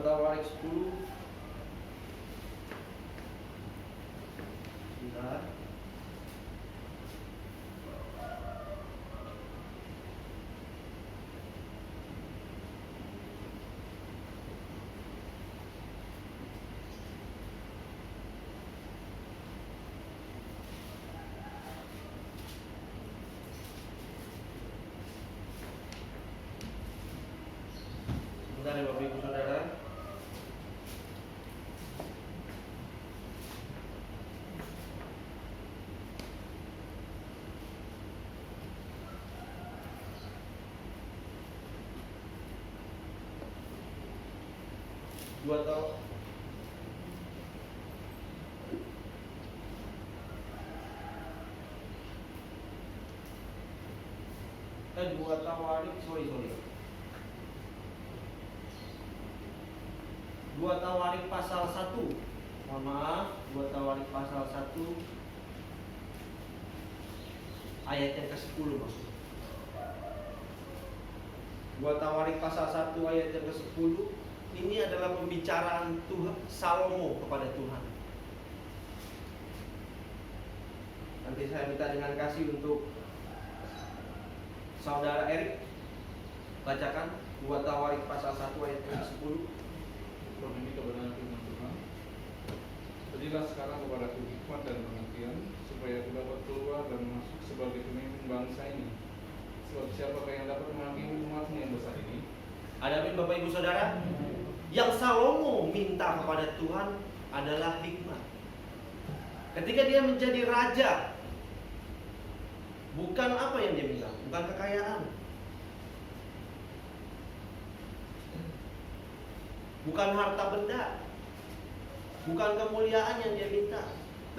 Tawarik 10. Sebentar. Mari Bapak Ibu Saudara. Dua tahun. Dua Tawarik, sorry. Dua Tawarik pasal 1. Mohon maaf, Dua Tawarik pasal 1 ayat yang ke-10 maksudnya. Dua Tawarik pasal 1 ayat yang ke-10 ini adalah pembicaraan Tuhan Salomo kepada Tuhan. Nanti saya minta dengan kasih untuk Saudara Erik bacakan 2 Tawarik pasal 1 ayat ke-10. Ini kebenaran firman Tuhan. Berilah sekarang kepadaku hikmat dan pengertian, supaya aku dapat keluar dan masuk sebagai pemimpin bangsa ini. Sebab siapakah yang dapat menghakimi umatmu yang besar ini? Hadapi Bapak Ibu Saudara, yang Salomo minta kepada Tuhan adalah hikmat. Ketika dia menjadi raja, bukan apa yang dia minta, bukan kekayaan, bukan harta benda, bukan kemuliaan yang dia minta,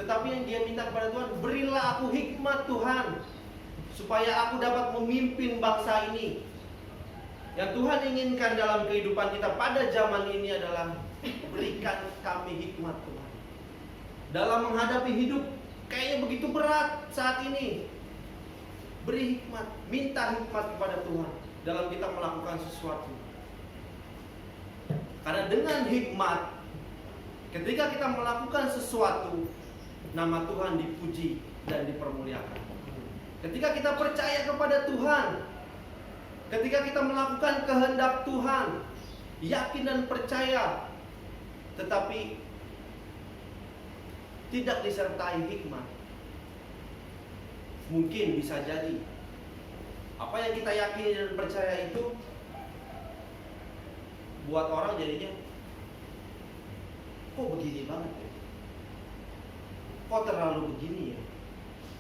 tetapi yang dia minta kepada Tuhan, berilah aku hikmat Tuhan, supaya aku dapat memimpin bangsa ini. Yang Tuhan inginkan dalam kehidupan kita pada zaman ini adalah berikan kami hikmat Tuhan. Dalam menghadapi hidup kayaknya begitu berat saat ini, beri hikmat, minta hikmat kepada Tuhan dalam kita melakukan sesuatu. Karena dengan hikmat, ketika kita melakukan sesuatu, nama Tuhan dipuji dan dipermuliakan. Ketika kita percaya kepada Tuhan, ketika kita melakukan kehendak Tuhan, yakin dan percaya, tetapi tidak disertai hikmat, mungkin bisa jadi apa yang kita yakini dan percaya itu buat orang jadinya kok begini banget ya, kok terlalu begini ya.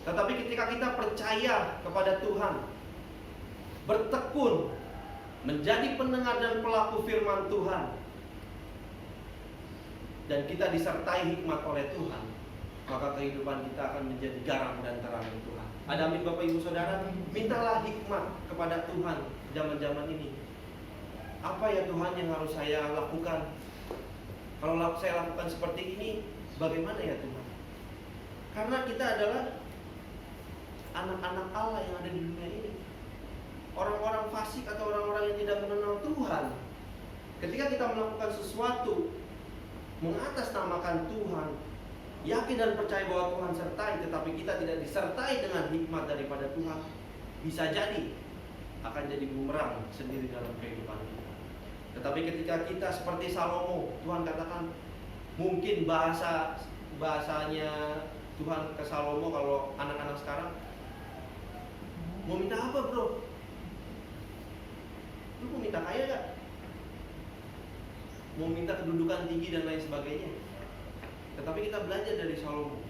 Tetapi ketika kita percaya kepada Tuhan, bertekun menjadi pendengar dan pelaku firman Tuhan, dan kita disertai hikmat oleh Tuhan, maka kehidupan kita akan menjadi garam dan terang Tuhan. Ada amin Bapak Ibu Saudara. Mintalah hikmat kepada Tuhan zaman-zaman ini. Apa ya Tuhan yang harus saya lakukan? Kalau saya lakukan seperti ini, bagaimana ya Tuhan? Karena kita adalah anak-anak Allah yang ada di dunia ini, orang-orang fasik atau orang-orang yang tidak mengenal Tuhan. Ketika kita melakukan sesuatu mengatasnamakan Tuhan, yakin dan percaya bahwa Tuhan sertai, tetapi kita tidak disertai dengan hikmat daripada Tuhan, bisa jadi akan jadi bumerang sendiri dalam kehidupan kita. Tetapi ketika kita seperti Salomo, Tuhan katakan, mungkin bahasanya Tuhan ke Salomo kalau anak-anak sekarang, mau minta apa bro? Lu mau minta kaya gak? Mau minta kedudukan tinggi dan lain sebagainya. Tetapi kita belajar dari Salomo,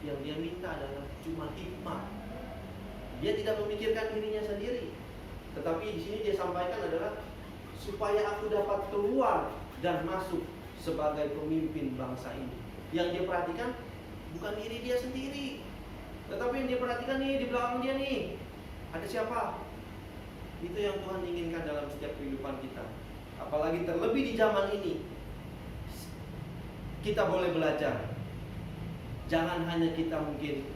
yang dia minta adalah cuma hikmat. Dia tidak memikirkan dirinya sendiri, tetapi di sini dia sampaikan adalah supaya aku dapat keluar dan masuk sebagai pemimpin bangsa ini. Yang dia perhatikan bukan diri dia sendiri, tetapi yang dia perhatikan nih di belakang dia nih, ada siapa? Itu yang Tuhan inginkan dalam setiap kehidupan kita. Apalagi terlebih di zaman ini, kita boleh belajar. Jangan hanya kita mungkin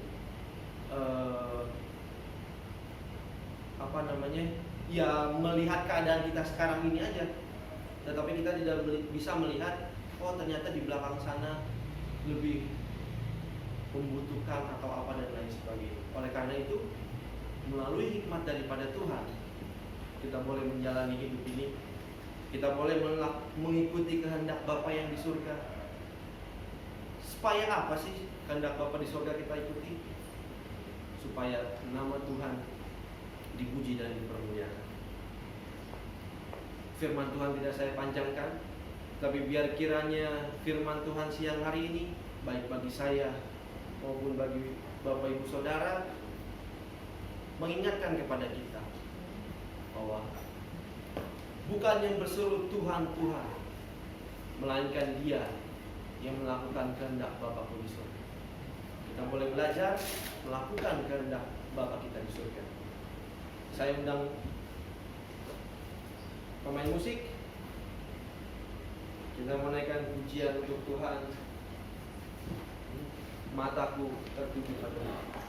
ya melihat keadaan kita sekarang ini aja, tetapi kita tidak bisa melihat, oh ternyata di belakang sana lebih membutuhkan atau apa dan lain sebagainya. Oleh karena itu, melalui hikmat daripada Tuhan, kita boleh menjalani hidup ini. Kita boleh mengikuti kehendak Bapa yang di surga. Supaya apa sih kehendak Bapa di surga kita ikuti? Supaya nama Tuhan dipuji dan dipermuliakan. firman Tuhan tidak saya panjangkan, tapi biar kiranya firman Tuhan siang hari ini, baik bagi saya maupun bagi Bapak Ibu Saudara, mengingatkan kepada kita bahwa bukan yang berseru Tuhan, Tuhan, melainkan Dia yang melakukan kehendak Bapa di surga. Kita boleh belajar melakukan kehendak Bapa kita di surga. Saya undang pemain musik. Kita menaikkan pujian untuk Tuhan. Mataku tertuju pada-Mu.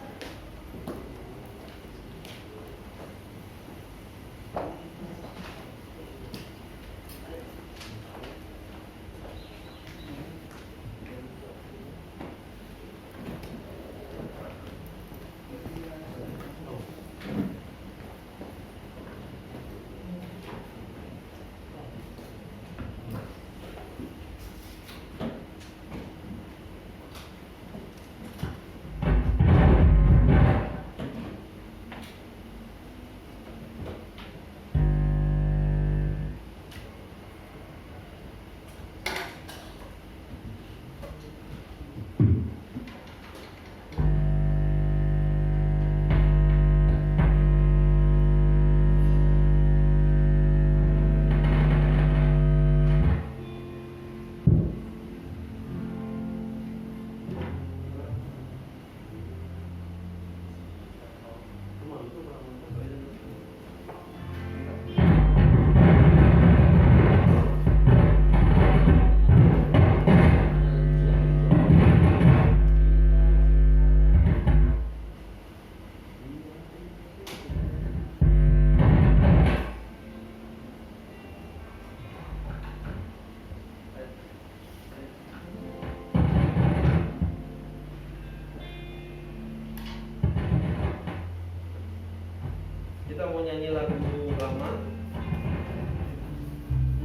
Kita mau nyanyi lagu lama,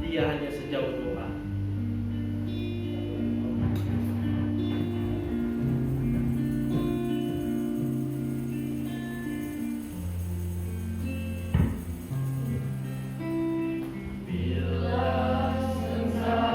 Dia Hanya Sejauh Doa. Masih ada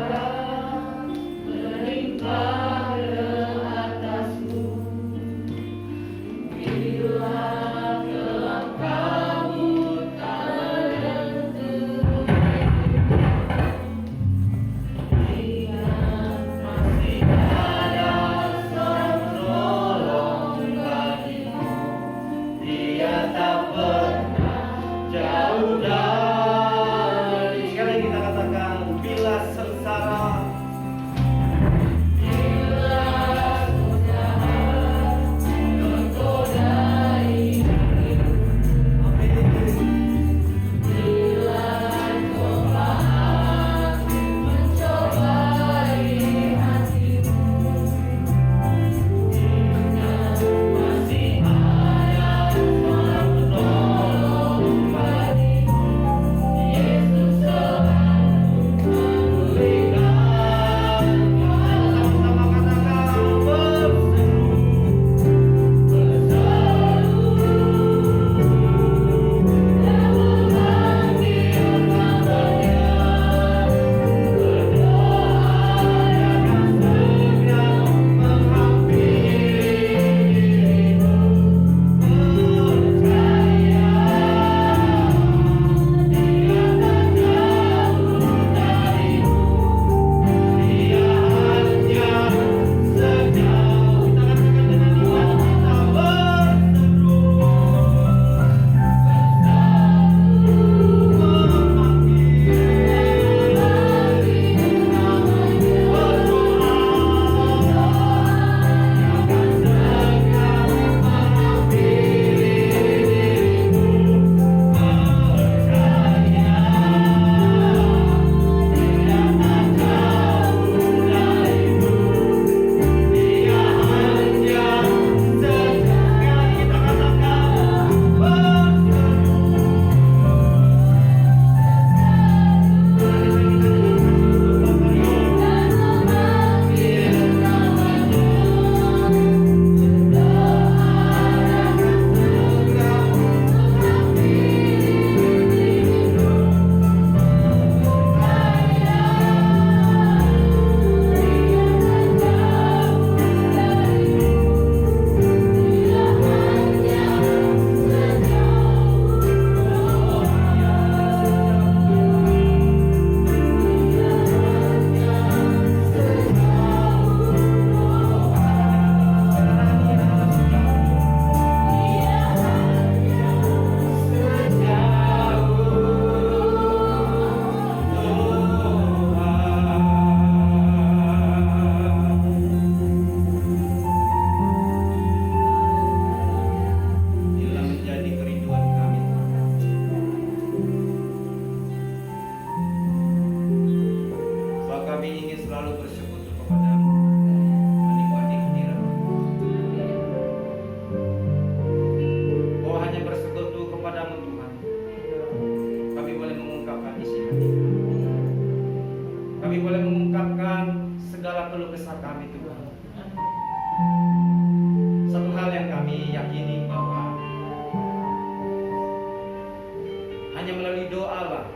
hanya melalui doa Bang,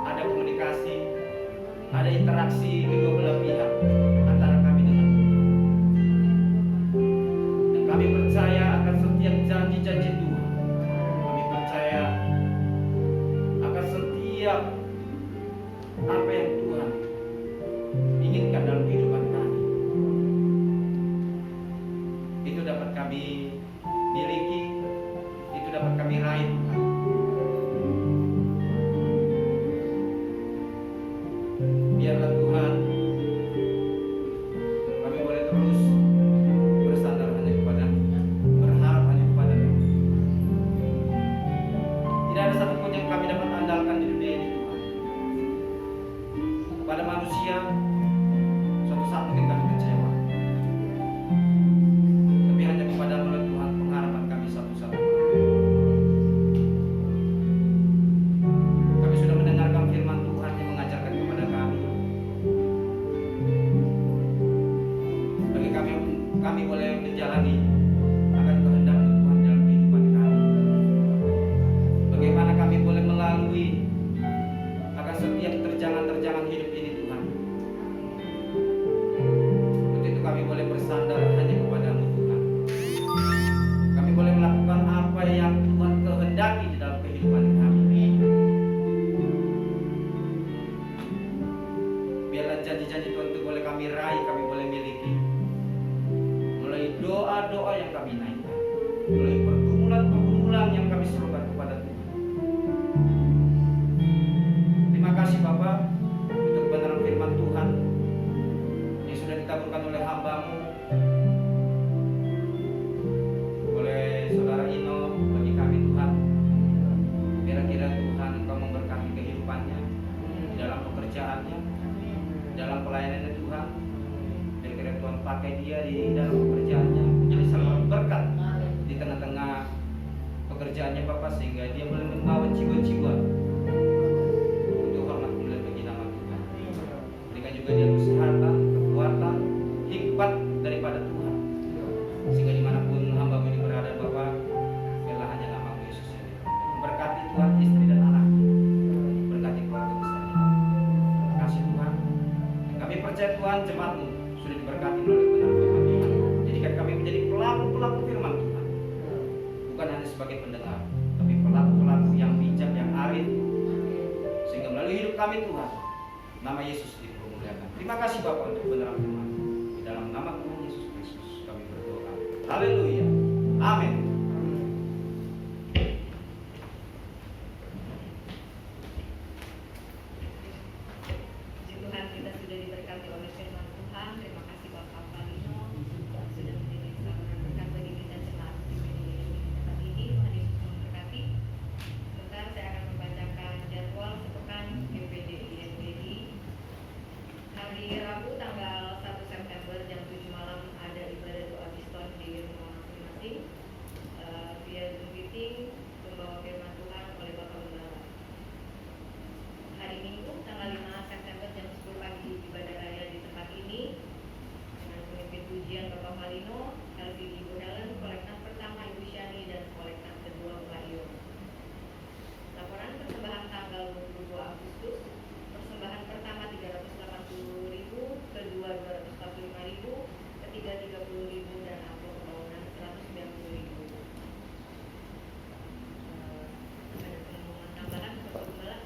ada komunikasi, ada interaksi kedua belah pihak antara kami dengan Tuhan. Dan kami percaya akan setiap janji-janji Tuhan. Kami percaya akan setiap apa yang Tuhan inginkan dalam kehidupan kami. Itu dapat kami miliki, itu dapat kami raih. Biarlah Tuhan, kami boleh terus bersandar hanya kepada-Mu, berharap hanya kepada-Mu. Tidak ada satupun yang kami dapat andalkan di dunia ini Tuhan. Kepada manusia, suatu saat mungkin kami kecewa. Tapi hanya kepada-Mu Tuhan pengharapan kami satu-satunya. Kami sudah mendengarkan firman Tuhan yang mengajarkan kepada kami. Bagi kami boleh menjalani akan kehendak Tuhan dalam kehidupan kami. Bagaimana kami boleh melalui akan setiap terjangan-terjangan hidup ini Tuhan. Untuk itu kami boleh bersandar hanya kepada-Mu Tuhan. Kami boleh melakukan apa yang Tuhan kehendaki di dalam kehidupan kami. Biarlah janji-janji Tuhan itu boleh kami raih, kami boleh miliki melalui doa-doa yang kami naikkan, melalui pergumulan-pergumulan yang kami serukan kepada Tuhan. Terima kasih Bapak untuk kebenaran firman Tuhan yang sudah ditaburkan oleh hamba-Mu, oleh Saudara Ino bagi kami Tuhan. Kira-kira Tuhan Engkau memberkati kehidupannya di dalam pekerjaannya, dalam pelayanannya Tuhan. Kira-kira Tuhan pakai dia di dalam pekerjaannya menjadi saluran berkat di tengah-tengah pekerjaannya Bapak, sehingga dia boleh membawa jiwa-jiwa untuk hormat kemuliaan bagi nama Tuhan. Berikan juga dia kesehatan, kekuatan, hikmat daripada Tuhan, sehingga dimanapun hamba-Mu ini berada Bapak, biarlah hanya nama-Mu Yesus yang diberkati. Berkati Tuhan istri dan anaknya, berkati keluarga besarnya. Terima kasih Tuhan. Kami percaya Tuhan jemaat-Mu sudah diberkati melalui kebenaran firman Tuhan. Jadikan kami menjadi pelaku-pelaku firman Tuhan, bukan hanya sebagai pendengar, tapi pelaku-pelaku yang bijak, yang arif, sehingga melalui hidup kami Tuhan, nama Yesus dipermuliakan. Terima kasih Bapak untuk kebenaran firman. Di dalam nama Tuhan Yesus Kristus kami berdoa. Haleluya. Amin. Tuhan, kita sudah diberkati oleh firman Tuhan. Terima kasih Bapak Palino sudah menjadi saluran berkat bagi kita jemaat di tempat ini. Tuhan Yesus memberkati. Sebentar saya akan membacakan jadwal sepekan GPD IMBD. Hari Rabu tanggal 1 September jam 7 malam ada ibadah doa Biston di rumah masing-masing. Via Zoom meeting membawa firman Tuhan oleh Bapak Gembala. Hari Minggu tanggal 5 September jam 10 pagi ibadah raya di tempat ini dengan pemimpin pujian Bapak Malino, LVD Ibu Helen, kolektan pertama Ibu Syani, dan kolektan kedua Mbak Iyo. Laporan persembahan tanggal 22 Agustus, persembahan pertama 380.000, kedua 245.000, ketiga 30.000, dan amplop pembangunan 190.000. Ada pengumuman tambahan Bapak Gembala?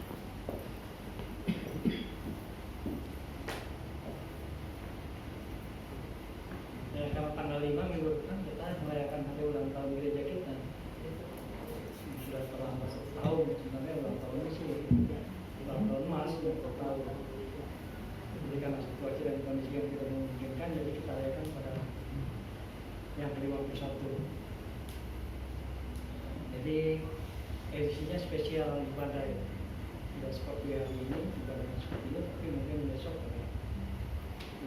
Ya, kalau tanggal 5 minggu depan kita merayakan hari ulang tahun gereja kita. Sudah terlambat setahun, sebenarnya ulang tahunnya sih ulang tahun emas, ulang tahun. Jadi karena situasi dan kondisi yang tidak memungkinkan, jadi kita rayakan pada yang ke-51. Jadi edisinya spesial ibadah ya. Tidak seperti yang ini, ibadahnya seperti ini, tapi mungkin besok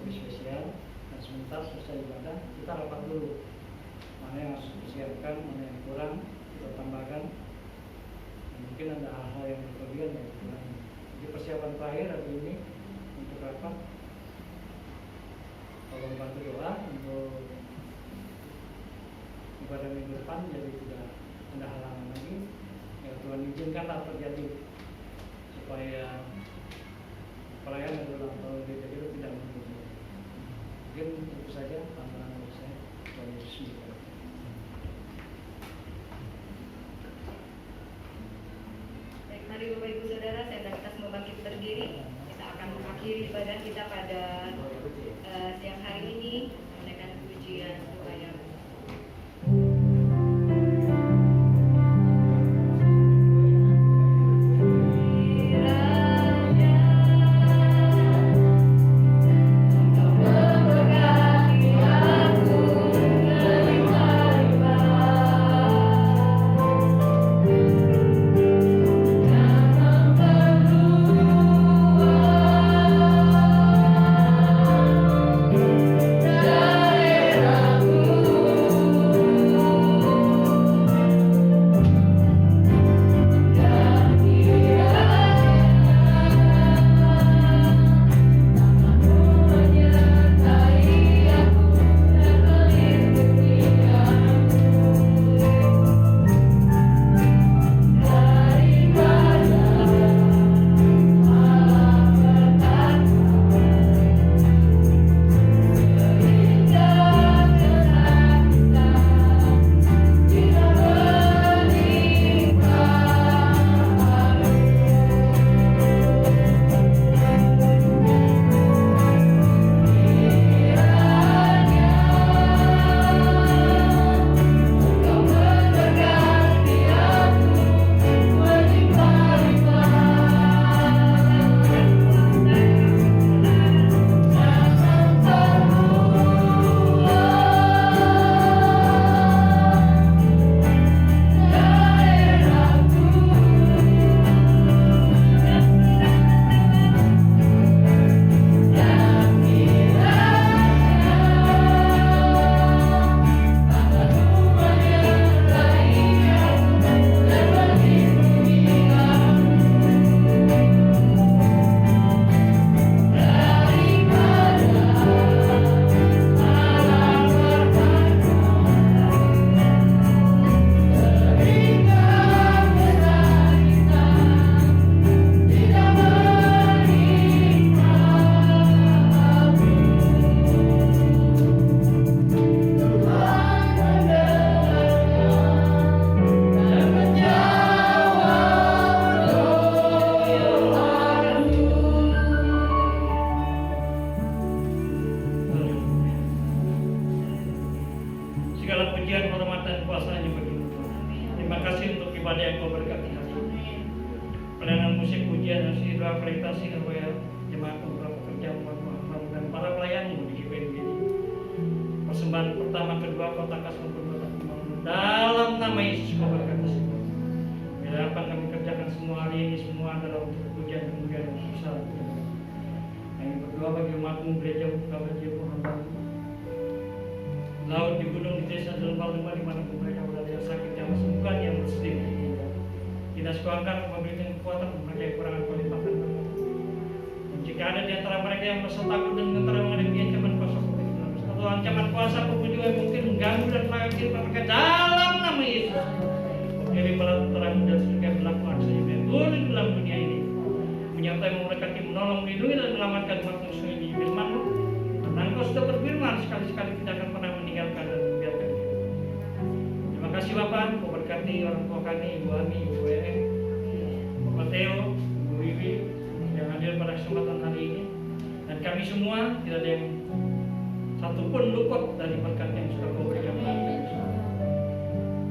lebih spesial. Dan sebentar selesai ibadah, kita rapat dulu mana yang harus disiapkan, mana yang kurang, kita tambahkan. Dan mungkin ada hal-hal yang berlebihan yang kurang. Jadi persiapan terakhir hari ini untuk rapat, tolong bantu doa untuk ibadah minggu depan, jadi tidak ada halangan lagi. Ya Tuhan izinkanlah terjadi supaya perayaan ulang tahun gereja itu tidak menunggu. Mungkin itu saja tambahan dari saya. Tuhan Yesus memberkati. Baik, mari Bapak Ibu Saudara, saya undang kita semua bangkit berdiri. Kita akan mengakhiri ibadah kita pada siang hari ini menaikkan pujian doa yang segala pujian, hormat dan kuasa-Nya bagi Tuhan. Terima kasih untuk ibadah yang Kau berkati hari ini. Pelayanan musik pujian hasil doa akreditasi supaya jemaat beberapa pekerja dan para pelayan di GPMB ini. Persembahan pertama, kedua, kotak kas maupun kotak pembangunan dalam nama Yesus Kau berkati semua. Bila apa yang kami kerjakan semua hari ini semua adalah untuk pujian kemuliaan dan besar. Kami berdoa bagi umat-Mu gereja buka berjiwa hamba laut di gunung, di desa, di lembah di mana mereka berada yang sakit, yang sembuhkan, yang bersedih. Dinas kuangkan memberikan kekuatan mereka yang kurangan pelimpahan. Dan jika ada di antara mereka yang merasa takut dan antara menghadapi ancaman kuasa COVID-19 atau ancaman kuasa apapun juga yang mungkin mengganggu dan melakukan kehidupan mereka dalam nama Yesus, dari melalui terang dan surga berlakuan saja yang turun dalam dunia ini, menyertai memberkati, menolong, melindungi dan menyelamatkan umat musuh ini. Firman-Mu, dan Kau sudah berfirman sekali-sekali tidak akan pernah meninggalkan dan membiarkan kita. Terima kasih Bapak, Kau berkati orang tua kami, Ibu Ami, Ibu Eng, Bapak Theo, Ibu Wiwi yang hadir pada kesempatan hari ini, dan kami semua tidak ada yang satupun luput dari berkat yang sudah Kau berikan kepada kami semua.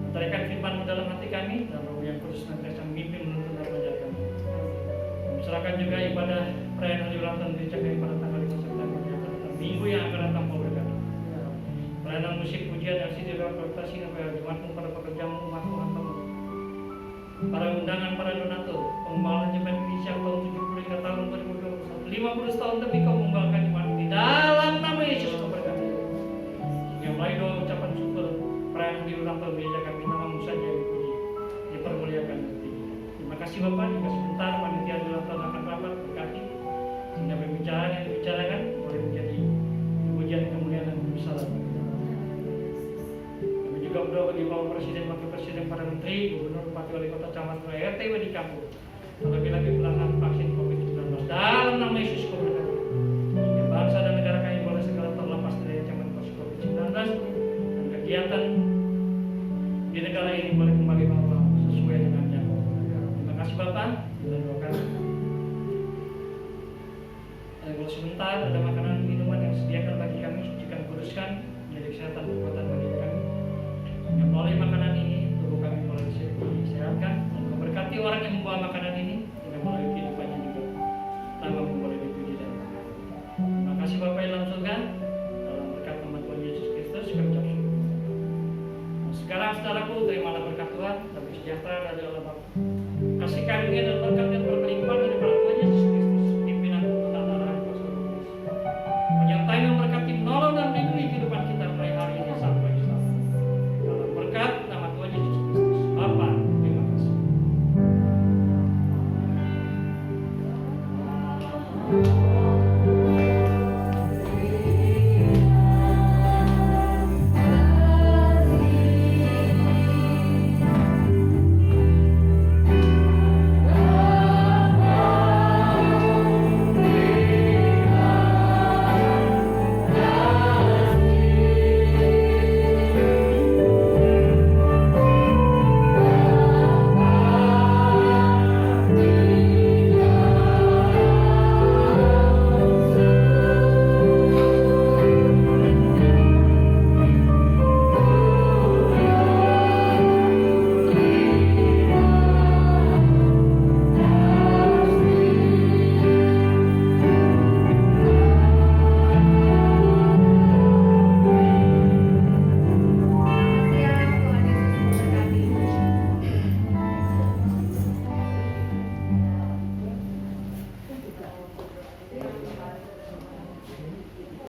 Antarakan firman-Mu dalam hati kami, dan Roh yang Kudus senantiasa memimpin, menuntun dan mengajar kami. Kami serahkan juga ibadah perayaan hari ulang tahun gereja kami pada tanggal 5 September minggu yang akan datang Kau berkati. Pelayanan musik pujian yang sini dalam akreditasi kepada jemaat-Mu, para pekerja-Mu, umat-Mu, hamba-Mu, para undangan, para donatur, pengembalaan jemaat Indonesia tahun 70 hingga tahun 2021, 50 tahun demi Kau mengembangkan jemaat di dalam nama Yesus Kau berkati. Yang lain doa ucapan syukur perayaan di ulang tahun gereja kami, nama-Mu saja yang dipuji, dipermuliakan dan tinggi. Terima kasih Bapak, jika sebentar panitia di ulang tahun akan rapat berkati, sehingga pembicaraan yang dibicarakan boleh menjadi pujian kemuliaan dan kebesaran. Kami juga juga berdoa bagi Bapak Presiden, Wakil Presiden, para Menteri, Gubernur, Bupati, Wali Kota, Camat, RT, di kampung. Terlebih-lagi pelaksanaan vaksin COVID-19 dalam nama Yesus Kristus. Hingga bangsa dan negara kami boleh segera terlepas dari ancaman COVID-19 dan kegiatan di negara ini boleh kembali normal sesuai dengan jadwal. Terima kasih Bapak. Kita doakan. Boleh sebentar ada makanan minuman yang disediakan bagi kami, sucikan, kuduskan, menjadi kesehatan kekuatan bagi kami. Yang melalui makanan ini tubuh kami boleh disehatkan dan memberkati orang yang membawa makanan ini dengan melalui kehidupannya juga. Nama boleh dipuji dan dimuliakan. Terima kasih Bapak yang dalam surga, dalam berkat nama Tuhan Yesus Kristus kami ucap syukur. Sekarang saudaraku, terimalah berkat Tuhan, damai sejahtera dari Allah Bapa, kasih karunia dan berkat yang berlimpah dari Tuhan Yesus Kristus, pimpinan keputusan arah kuasa Roh Kudus, menyertai memberkati, menolong dan melindungi kehidupan kita mulai hari ini sampai selama. Dalam berkat nama Tuhan Yesus Kristus, Bapa, terima kasih.